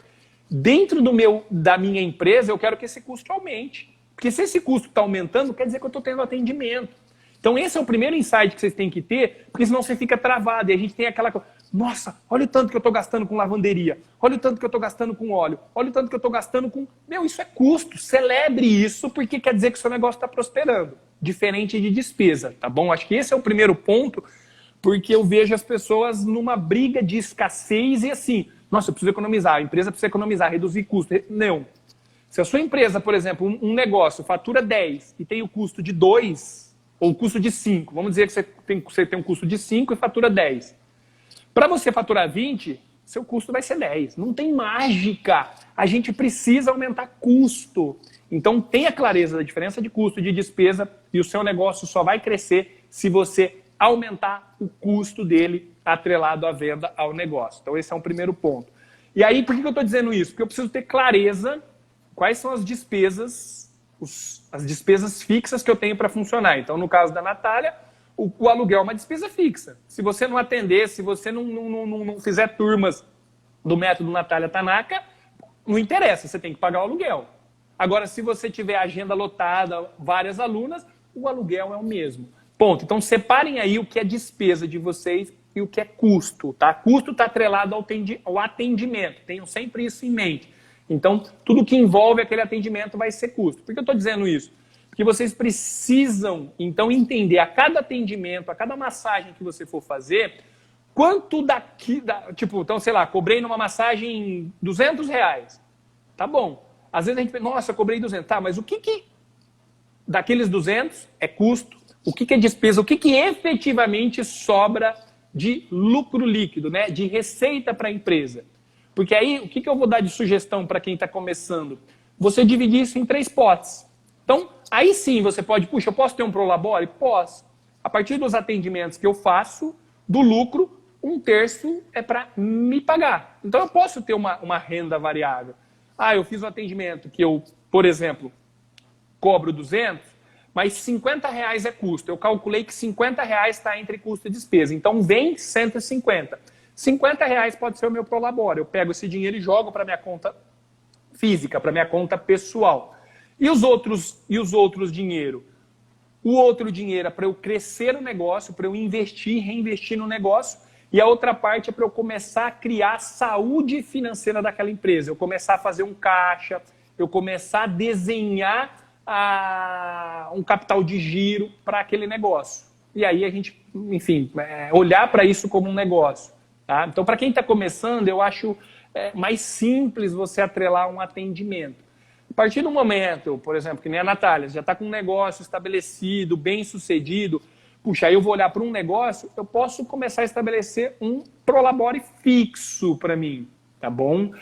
dentro da minha empresa, eu quero que esse custo aumente. Porque se esse custo está aumentando, quer dizer que eu estou tendo atendimento. Então esse é o primeiro insight que vocês têm que ter, porque senão você fica travado. E a gente tem aquela coisa, nossa, olha o tanto que eu estou gastando com lavanderia, olha o tanto que eu estou gastando com óleo, olha o tanto que eu estou gastando com... Meu, isso é custo, celebre isso, porque quer dizer que o seu negócio está prosperando. Diferente de despesa, tá bom? Acho que esse é o primeiro ponto, porque eu vejo as pessoas numa briga de escassez e assim, nossa, eu preciso economizar, a empresa precisa economizar, reduzir custo. Não. Se a sua empresa, por exemplo, um negócio fatura 10 e tem o custo de 2 ou o custo de 5, vamos dizer que você tem um custo de 5 e fatura 10. Para você faturar 20, seu custo vai ser 10. Não tem mágica. A gente precisa aumentar custo. Então, tenha clareza da diferença de custo e de despesa e o seu negócio só vai crescer se você aumentar o custo dele atrelado à venda ao negócio. Então, esse é um primeiro ponto. E aí, por que eu estou dizendo isso? Porque eu preciso ter clareza quais são as despesas, as despesas fixas que eu tenho para funcionar. Então, no caso da Natália, o aluguel é uma despesa fixa. Se você não atender, se você não fizer turmas do método Natália Tanaka, não interessa, você tem que pagar o aluguel. Agora, se você tiver agenda lotada, várias alunas, o aluguel é o mesmo. Ponto. Então, separem aí o que é despesa de vocês e o que é custo, tá? Custo está atrelado ao atendimento. Tenham sempre isso em mente. Então, tudo que envolve aquele atendimento vai ser custo. Por que eu estou dizendo isso? Porque vocês precisam, então, entender a cada atendimento, a cada massagem que você for fazer, quanto daqui... Tipo, então, sei lá, cobrei numa massagem R$200. Tá bom. Às vezes a gente pensa, nossa, cobrei 200. Tá, mas o que daqueles 200 é custo? O que é despesa? O que efetivamente sobra de lucro líquido, né? De receita para a empresa? Porque aí, o que eu vou dar de sugestão para quem está começando? Você dividir isso em 3 potes. Então, aí sim você pode, puxa, eu posso ter um Prolabore? Posso. A partir dos atendimentos que eu faço, do lucro, 1/3 é para me pagar. Então, eu posso ter uma renda variável. Ah, eu fiz um atendimento que eu, por exemplo, cobro 200, mas R$50 é custo. Eu calculei que R$50 está entre custo e despesa. Então, vem 150. R$50 pode ser o meu Prolabore. Eu pego esse dinheiro e jogo para minha conta física, para minha conta pessoal. E os outros dinheiro? O outro dinheiro é para eu crescer o negócio, para eu investir, reinvestir no negócio. E a outra parte é para eu começar a criar saúde financeira daquela empresa. Eu começar a fazer um caixa, eu começar a desenhar um capital de giro para aquele negócio. E aí a gente, enfim, olhar para isso como um negócio. Tá? Então, para quem está começando, eu acho mais simples você atrelar um atendimento. A partir do momento, por exemplo, que nem a Natália, já está com um negócio estabelecido, bem sucedido, puxa, aí eu vou olhar para um negócio, eu posso começar a estabelecer um Prolabore fixo para mim, tá bom?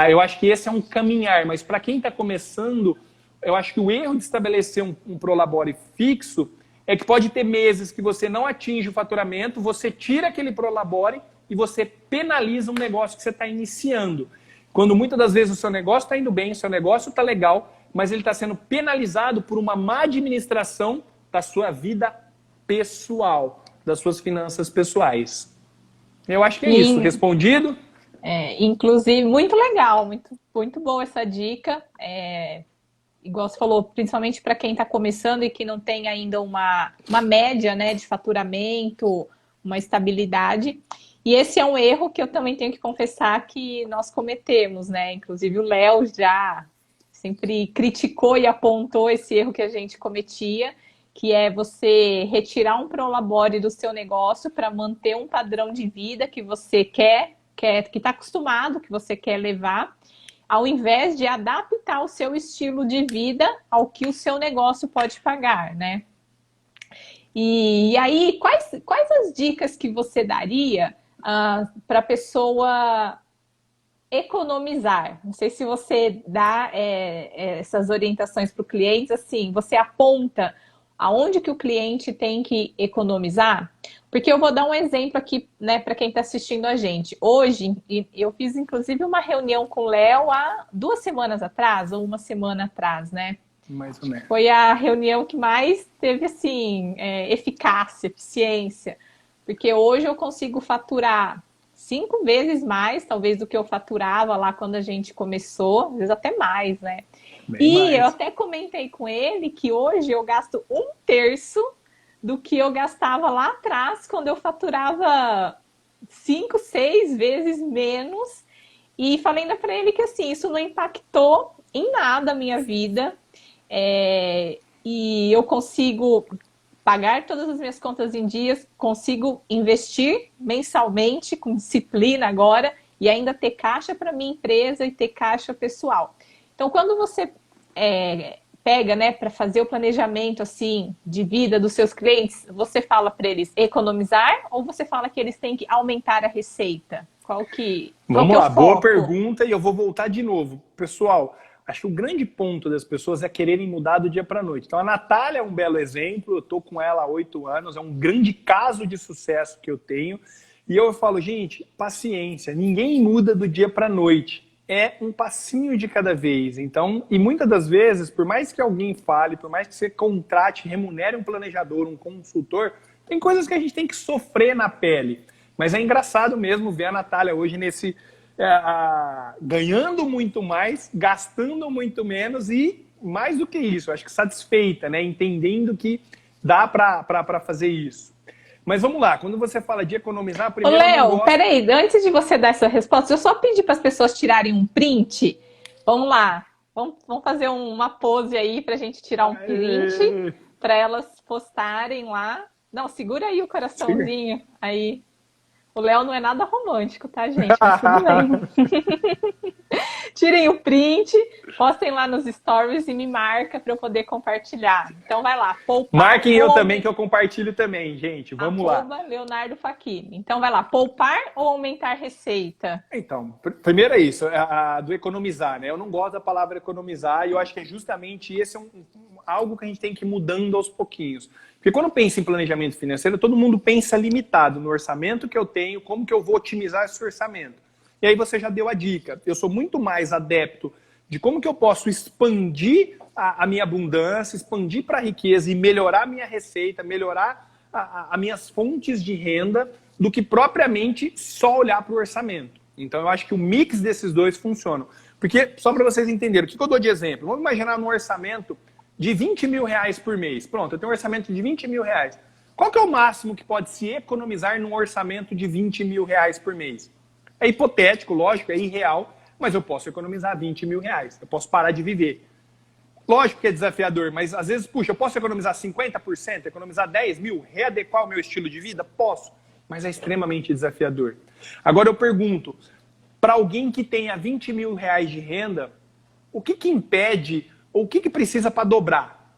Eu acho que esse é um caminhar, mas para quem está começando, eu acho que o erro de estabelecer um Prolabore fixo é que pode ter meses que você não atinge o faturamento, você tira aquele Prolabore e você penaliza um negócio que você está iniciando. Quando muitas das vezes o seu negócio está indo bem, o seu negócio está legal, mas ele está sendo penalizado por uma má administração da sua vida pessoal, das suas finanças pessoais. Eu acho que é isso. Respondido? Inclusive, muito legal, muito boa essa dica. Igual você falou, principalmente para quem está começando e que não tem ainda uma média, né, de faturamento, uma estabilidade. E esse é um erro que eu também tenho que confessar que nós cometemos, né? Inclusive o Léo já sempre criticou e apontou esse erro que a gente cometia, que é você retirar um Prolabore do seu negócio para manter um padrão de vida que você quer que está acostumado, que você quer levar, ao invés de adaptar o seu estilo de vida ao que o seu negócio pode pagar, né? E aí, quais as dicas que você daria para a pessoa economizar? Não sei se você dá essas orientações para o cliente, assim, você aponta aonde que o cliente tem que economizar? Porque eu vou dar um exemplo aqui, né, para quem está assistindo a gente. Hoje, eu fiz inclusive uma reunião com o Léo há 2 semanas atrás, ou 1 semana atrás, né? Mais ou menos. Foi a reunião que mais teve, assim, eficácia, eficiência. Porque hoje eu consigo faturar 5 vezes mais, talvez, do que eu faturava lá quando a gente começou, às vezes até mais, né? Eu até comentei com ele que hoje eu gasto 1/3 do que eu gastava lá atrás, quando eu faturava 5, 6 vezes menos. E falei ainda para ele que, assim, isso não impactou em nada a minha vida. E eu consigo pagar todas as minhas contas em dias, consigo investir mensalmente, com disciplina agora, e ainda ter caixa para minha empresa e ter caixa pessoal. Então, quando você pega, né, para fazer o planejamento assim de vida dos seus clientes, você fala para eles economizar ou você fala que eles têm que aumentar a receita? Qual que Vamos é o lá, boa foco? pergunta e eu vou voltar de novo. Pessoal, acho que o grande ponto das pessoas é quererem mudar do dia para a noite. Então a Natália é um belo exemplo, eu estou com ela há 8 anos, é um grande caso de sucesso que eu tenho. E eu falo, gente, paciência, ninguém muda do dia para a noite. É um passinho de cada vez. Então, e muitas das vezes, por mais que alguém fale, por mais que você contrate, remunere um planejador, um consultor, tem coisas que a gente tem que sofrer na pele. Mas é engraçado mesmo ver a Natália hoje nesse ganhando muito mais, gastando muito menos e, mais do que isso, acho que satisfeita, né? Entendendo que dá para fazer isso. Mas vamos lá, quando você fala de economizar, Ô, primeiro eu não Léo, gosto... peraí, antes de você dar essa resposta, eu só pedi para as pessoas tirarem um print. Vamos lá, vamos fazer uma pose aí para a gente tirar um print para elas postarem lá. Não, segura aí o coraçãozinho. Aí. O Léo não é nada romântico, tá, gente? Mas tudo bem. Tirem o print, postem lá nos stories e me marca para eu poder compartilhar. Então vai lá, poupar. Marquem eu também, que eu compartilho também, gente. Vamos lá. Leonardo Facchini. Então vai lá, poupar ou aumentar receita? Então, primeiro é isso, a do economizar, né? Eu não gosto da palavra economizar e eu acho que é justamente esse algo que a gente tem que ir mudando aos pouquinhos. Porque quando pensa em planejamento financeiro, todo mundo pensa limitado no orçamento que eu tenho, como que eu vou otimizar esse orçamento. E aí você já deu a dica. Eu sou muito mais adepto de como que eu posso expandir a minha abundância, expandir para a riqueza e melhorar a minha receita, melhorar as minhas fontes de renda, do que propriamente só olhar para o orçamento. Então eu acho que o mix desses dois funciona. Porque, só para vocês entenderem, o que eu dou de exemplo? Vamos imaginar um orçamento de 20 mil reais por mês. Pronto, eu tenho um orçamento de 20 mil reais. Qual que é o máximo que pode se economizar num orçamento de 20 mil reais por mês? É hipotético, lógico, é irreal, mas eu posso economizar 20 mil reais. Eu posso parar de viver. Lógico que é desafiador, mas às vezes, puxa, eu posso economizar 50%, economizar 10 mil, readequar o meu estilo de vida? Posso, mas é extremamente desafiador. Agora eu pergunto, para alguém que tenha 20 mil reais de renda, o que impede, ou o que precisa para dobrar?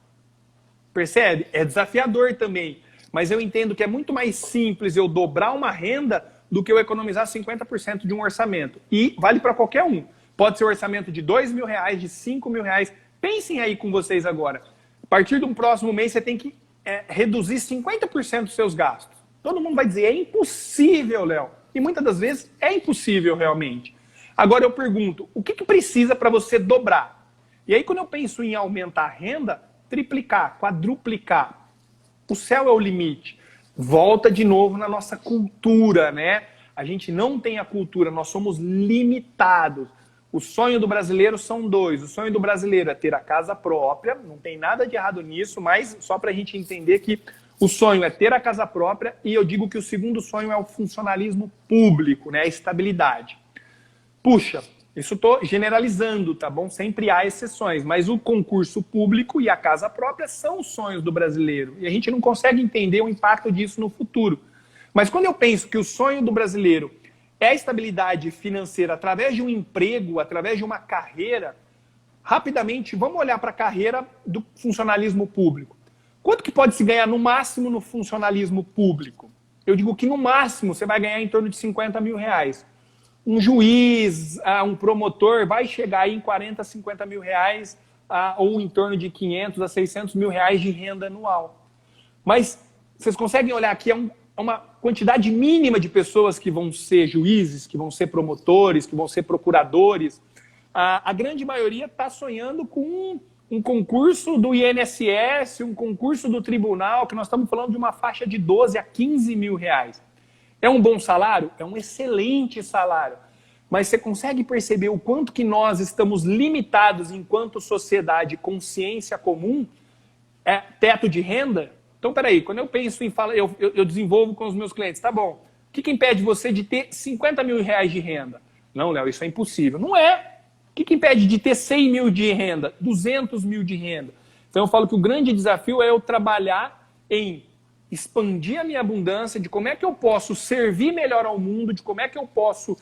Percebe? É desafiador também, mas eu entendo que é muito mais simples eu dobrar uma renda do que eu economizar 50% de um orçamento. E vale para qualquer um. Pode ser um orçamento de 2 mil reais, de 5 mil reais. Pensem aí com vocês agora. A partir de um próximo mês, você tem que reduzir 50% dos seus gastos. Todo mundo vai dizer, é impossível, Léo. E muitas das vezes é impossível realmente. Agora eu pergunto, o que precisa para você dobrar? E aí quando eu penso em aumentar a renda, triplicar, quadruplicar. O céu é o limite. Volta de novo na nossa cultura, né? A gente não tem a cultura, nós somos limitados. O sonho do brasileiro são dois. O sonho do brasileiro é ter a casa própria, não tem nada de errado nisso, mas só para a gente entender que o sonho é ter a casa própria e eu digo que o segundo sonho é o funcionalismo público, né? A estabilidade. Puxa, isso estou generalizando, tá bom? Sempre há exceções, mas o concurso público e a casa própria são os sonhos do brasileiro. E a gente não consegue entender o impacto disso no futuro. Mas quando eu penso que o sonho do brasileiro é a estabilidade financeira através de um emprego, através de uma carreira, rapidamente vamos olhar para a carreira do funcionalismo público. Quanto que pode se ganhar no máximo no funcionalismo público? Eu digo que no máximo você vai ganhar em torno de 50 mil reais. Um juiz, um promotor vai chegar aí em 40, 50 mil reais ou em torno de 500 a 600 mil reais de renda anual. Mas vocês conseguem olhar aqui, é uma quantidade mínima de pessoas que vão ser juízes, que vão ser promotores, que vão ser procuradores. A grande maioria está sonhando com um concurso do INSS, um concurso do tribunal, que nós estamos falando de uma faixa de 12 a 15 mil reais. É um bom salário? É um excelente salário. Mas você consegue perceber o quanto que nós estamos limitados enquanto sociedade, consciência comum, teto de renda? Então, peraí, quando eu penso em eu desenvolvo com os meus clientes, tá bom, o que impede você de ter 50 mil reais de renda? Não, Léo, isso é impossível. Não é. O que impede de ter 100 mil de renda, 200 mil de renda? Então eu falo que o grande desafio é eu trabalhar em expandir a minha abundância, de como é que eu posso servir melhor ao mundo, de como é que eu posso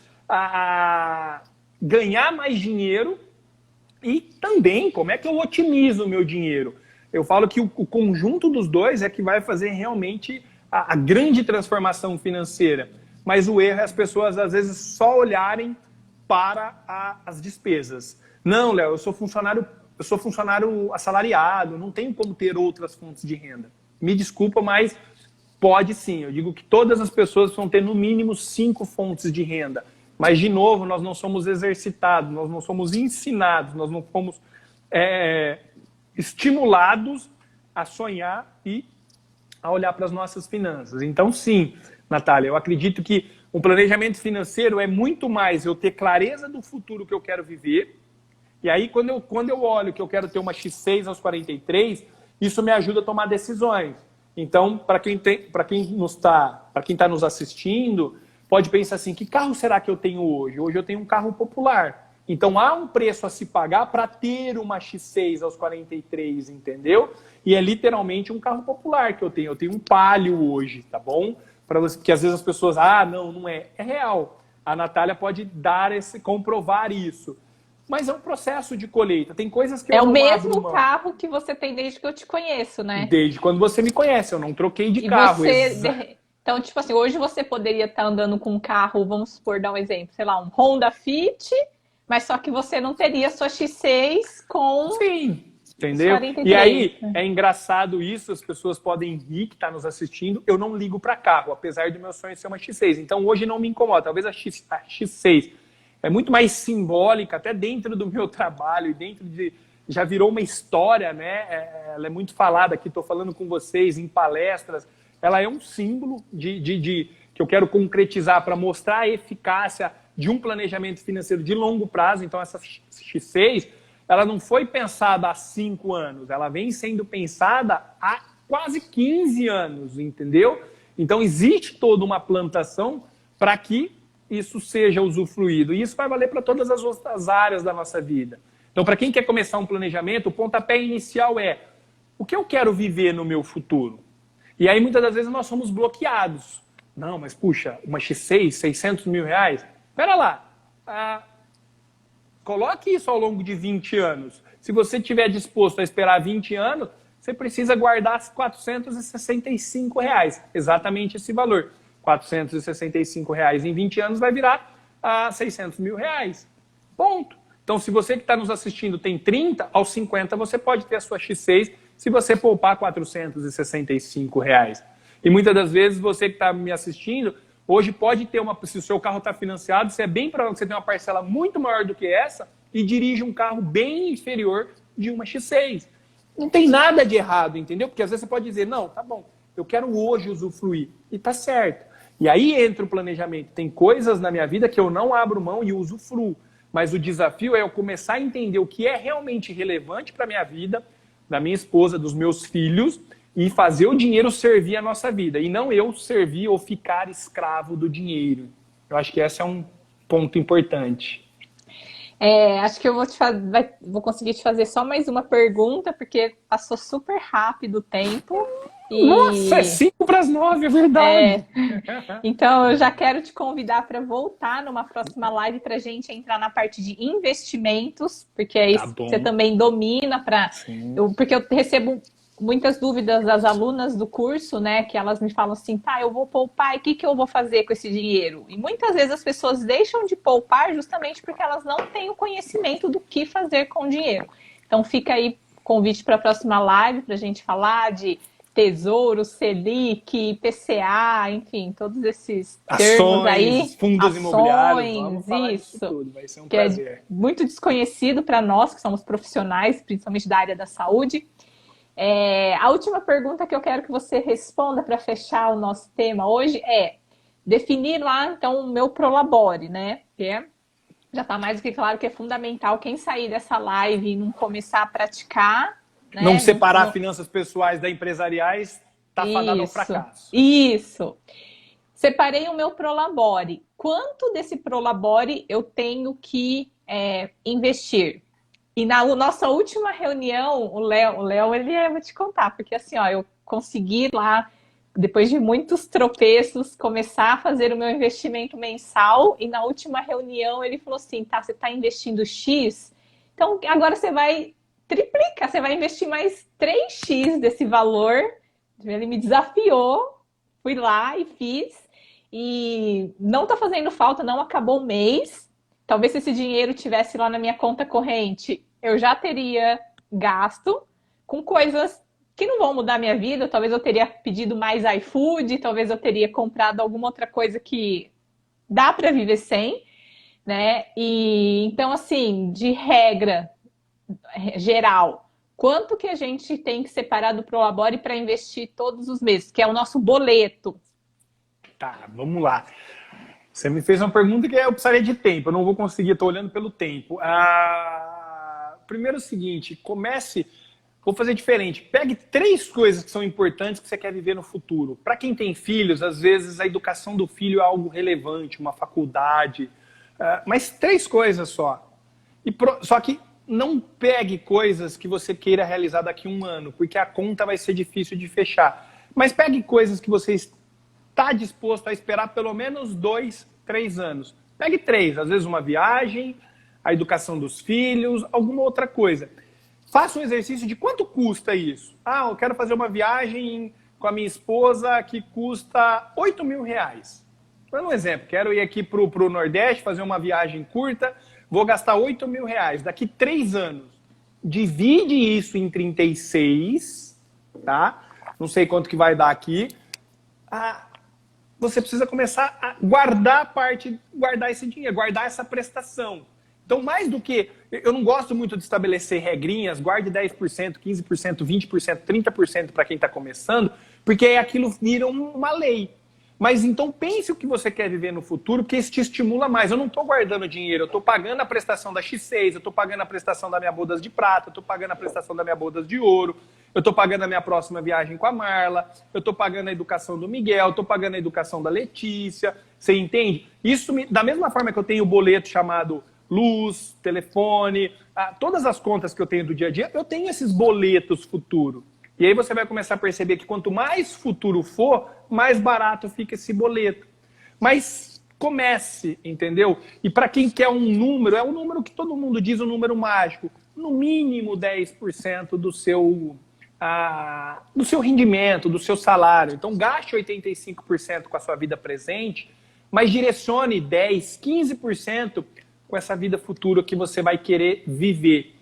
ganhar mais dinheiro E também, como é que eu otimizo o meu dinheiro? Eu falo que o conjunto dos dois é que vai fazer realmente a grande transformação financeira. Mas o erro é as pessoas, às vezes, só olharem para as despesas. Não, Léo, eu sou funcionário assalariado, não tenho como ter outras fontes de renda. Me desculpa, mas pode sim. Eu digo que todas as pessoas vão ter no mínimo 5 fontes de renda. Mas, de novo, nós não somos exercitados, nós não somos ensinados, nós não fomos estimulados a sonhar e a olhar para as nossas finanças. Então, sim, Natália, eu acredito que um planejamento financeiro é muito mais eu ter clareza do futuro que eu quero viver. E aí, quando eu olho que eu quero ter uma X6 aos 43, isso me ajuda a tomar decisões. Então, para quem está nos assistindo, pode pensar assim, que carro será que eu tenho hoje? Hoje eu tenho um carro popular. Então, há um preço a se pagar para ter uma X6 aos 43, entendeu? E é literalmente um carro popular que eu tenho. Eu tenho um Palio hoje, tá bom? Porque às vezes as pessoas, não é. É real. A Natália pode comprovar isso. Mas é um processo de colheita. Tem coisas que eu não abro mão. É o mesmo carro que você tem desde que eu te conheço, né? Desde quando você me conhece. Eu não troquei de carro. Então, tipo assim, hoje você poderia estar andando com um carro, vamos supor, dar um exemplo, sei lá, um Honda Fit, mas só que você não teria sua X6 com... Sim, entendeu? 43, e aí, é engraçado isso, as pessoas podem rir que está nos assistindo, eu não ligo para carro, apesar do meu sonho ser uma X6. Então, hoje não me incomoda. Talvez a X6 é muito mais simbólica, até dentro do meu trabalho, e dentro de... Já virou uma história, né? Ela é muito falada aqui, estou falando com vocês em palestras. Ela é um símbolo que eu quero concretizar para mostrar a eficácia de um planejamento financeiro de longo prazo. Então, essa X6, ela não foi pensada há 5 anos, ela vem sendo pensada há quase 15 anos, entendeu? Então, existe toda uma plantação para que isso seja usufruído. E isso vai valer para todas as outras áreas da nossa vida. Então, para quem quer começar um planejamento, o pontapé inicial é: o que eu quero viver no meu futuro? E aí, muitas das vezes, nós somos bloqueados. Não, mas puxa, uma X6, 600 mil reais? Espera lá. Coloque isso ao longo de 20 anos. Se você estiver disposto a esperar 20 anos, você precisa guardar R$465. Exatamente esse valor. R$465 em 20 anos vai virar 600 mil reais. Ponto. Então, se você que está nos assistindo tem 30, aos 50 você pode ter a sua X6 se você poupar R$465. E muitas das vezes você que está me assistindo, hoje pode ter se o seu carro está financiado, você é bem provável que você tenha uma parcela muito maior do que essa e dirige um carro bem inferior de uma X6. Não tem nada de errado, entendeu? Porque às vezes você pode dizer, não, tá bom, eu quero hoje usufruir. E tá certo. E aí entra o planejamento. Tem coisas na minha vida que eu não abro mão e usufruo. Mas o desafio é eu começar a entender o que é realmente relevante para a minha vida, da minha esposa, dos meus filhos, e fazer o dinheiro servir a nossa vida. E não eu servir ou ficar escravo do dinheiro. Eu acho que esse é um ponto importante. Acho que eu vou conseguir te fazer só mais uma pergunta, porque passou super rápido o tempo. Nossa, é 8:55, é verdade. Então, eu já quero te convidar para voltar numa próxima live para a gente entrar na parte de investimentos, porque é isso que você também domina. Porque eu recebo muitas dúvidas das alunas do curso, né? Que elas me falam assim, tá, eu vou poupar, e o que eu vou fazer com esse dinheiro? E muitas vezes as pessoas deixam de poupar justamente porque elas não têm o conhecimento do que fazer com o dinheiro. Então, fica aí convite para a próxima live para a gente falar de Tesouro, Selic, IPCA, enfim, todos esses termos aí. Fundos imobiliários, isso. Tudo. Vai ser um que prazer. É muito desconhecido para nós, que somos profissionais, principalmente da área da saúde. A última pergunta que eu quero que você responda para fechar o nosso tema hoje é definir lá, então, o meu Prolabore, né? Que já está mais do que claro que é fundamental quem sair dessa live e não começar a praticar, né? Não separar finanças pessoais da empresariais, está fadado ao fracasso. Isso. Separei o meu Prolabore. Quanto desse Prolabore eu tenho que investir? E na nossa última reunião, o Léo, eu vou te contar, porque assim, eu consegui lá, depois de muitos tropeços, começar a fazer o meu investimento mensal, e na última reunião ele falou assim, tá, você está investindo X, Então, agora você vai triplicar, você vai investir mais 3x desse valor. Ele me desafiou, fui lá e fiz. E não tá fazendo falta, não acabou o mês. Talvez se esse dinheiro tivesse lá na minha conta corrente, eu já teria gasto com coisas que não vão mudar a minha vida. Talvez eu teria pedido mais iFood, talvez eu teria comprado alguma outra coisa que dá para viver sem, né? E então, assim, de regra geral, quanto que a gente tem que separar do Prolabore para investir todos os meses, que é o nosso boleto? Tá, vamos lá. Você me fez uma pergunta que eu precisaria de tempo, eu não vou conseguir, estou olhando pelo tempo. Primeiro é o seguinte, vou fazer diferente. Pegue 3 coisas que são importantes que você quer viver no futuro. Para quem tem filhos, às vezes a educação do filho é algo relevante, uma faculdade, mas 3 coisas só. Só que não pegue coisas que você queira realizar daqui a 1 ano, porque a conta vai ser difícil de fechar. Mas pegue coisas que você está disposto a esperar pelo menos 2, 3 anos. Pegue 3, às vezes uma viagem, a educação dos filhos, alguma outra coisa. Faça um exercício de quanto custa isso. Eu quero fazer uma viagem com a minha esposa que custa R$8.000. Dando um exemplo, quero ir aqui para o Nordeste, fazer uma viagem curta, vou gastar R$8.000. Daqui 3 anos, divide isso em 36, tá? Não sei quanto que vai dar aqui. Você precisa começar a guardar esse dinheiro, guardar essa prestação. Então, mais do que... Eu não gosto muito de estabelecer regrinhas, guarde 10%, 15%, 20%, 30% para quem está começando, porque aquilo vira uma lei. Mas então pense o que você quer viver no futuro, porque isso te estimula mais. Eu não estou guardando dinheiro, eu estou pagando a prestação da X6, eu estou pagando a prestação da minha bodas de prata, eu estou pagando a prestação da minha bodas de ouro, eu estou pagando a minha próxima viagem com a Marla, eu estou pagando a educação do Miguel, eu estou pagando a educação da Letícia, você entende? Isso, da mesma forma que eu tenho o boleto chamado luz, telefone, todas as contas que eu tenho do dia a dia, eu tenho esses boletos futuro. E aí você vai começar a perceber que quanto mais futuro for, mais barato fica esse boleto. Mas comece, entendeu? E para quem quer um número, é um número que todo mundo diz, um número mágico. No mínimo 10% do seu rendimento, do seu salário. Então gaste 85% com a sua vida presente, mas direcione 10%, 15% com essa vida futura que você vai querer viver.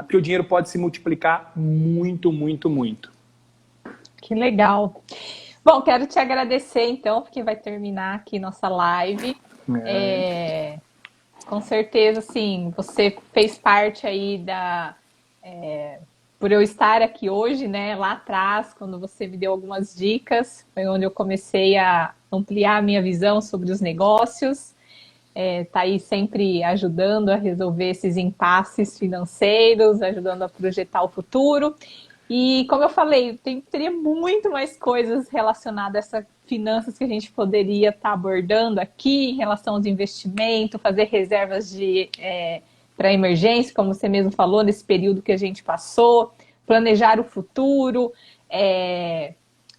Porque o dinheiro pode se multiplicar muito, muito, muito. Que legal. Bom, quero te agradecer, então, porque vai terminar aqui nossa live. Com certeza, assim, você fez parte aí por eu estar aqui hoje, né? Lá atrás, quando você me deu algumas dicas, foi onde eu comecei a ampliar a minha visão sobre os negócios. Tá aí sempre ajudando a resolver esses impasses financeiros, ajudando a projetar o futuro. E, como eu falei, teria muito mais coisas relacionadas a essas finanças que a gente poderia estar abordando aqui, em relação aos investimentos, fazer reservas para emergência, como você mesmo falou, nesse período que a gente passou, planejar o futuro,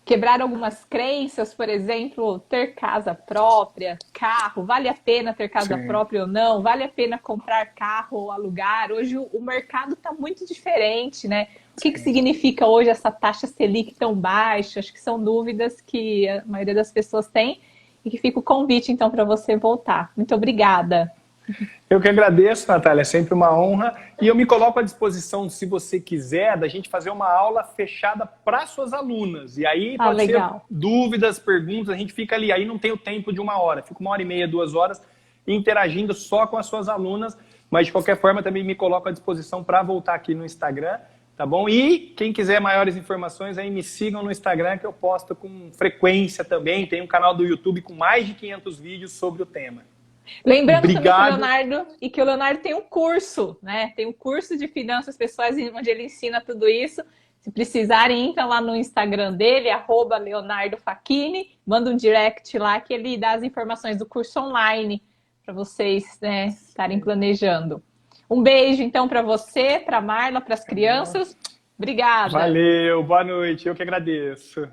quebrar algumas crenças, por exemplo, ter casa própria, carro, vale a pena ter casa própria ou não? Vale a pena comprar carro ou alugar? Hoje o mercado está muito diferente, né? O que significa hoje essa taxa Selic tão baixa? Acho que são dúvidas que a maioria das pessoas tem e que fica o convite, então, para você voltar. Muito obrigada. Eu que agradeço, Natália, é sempre uma honra. E eu me coloco à disposição, se você quiser, da gente fazer uma aula fechada para suas alunas. E aí pode legal. ser dúvidas, perguntas, a gente fica ali. Aí não tem o tempo de 1 hora, fica 1h30, 2 horas interagindo só com as suas alunas. Mas de qualquer forma também me coloco à disposição para voltar aqui no Instagram, tá bom? E quem quiser maiores informações aí me sigam no Instagram, que eu posto com frequência também. Tem um canal do YouTube com mais de 500 vídeos sobre o tema. Lembrando também que o Leonardo tem um curso, né? Tem um curso de finanças pessoais onde ele ensina tudo isso. Se precisarem, entra lá no Instagram dele, @LeonardoFacchini, manda um direct lá que ele dá as informações do curso online para vocês, né, estarem planejando. Um beijo, então, para você, para a Marla, para as crianças. Obrigada. Valeu, boa noite. Eu que agradeço.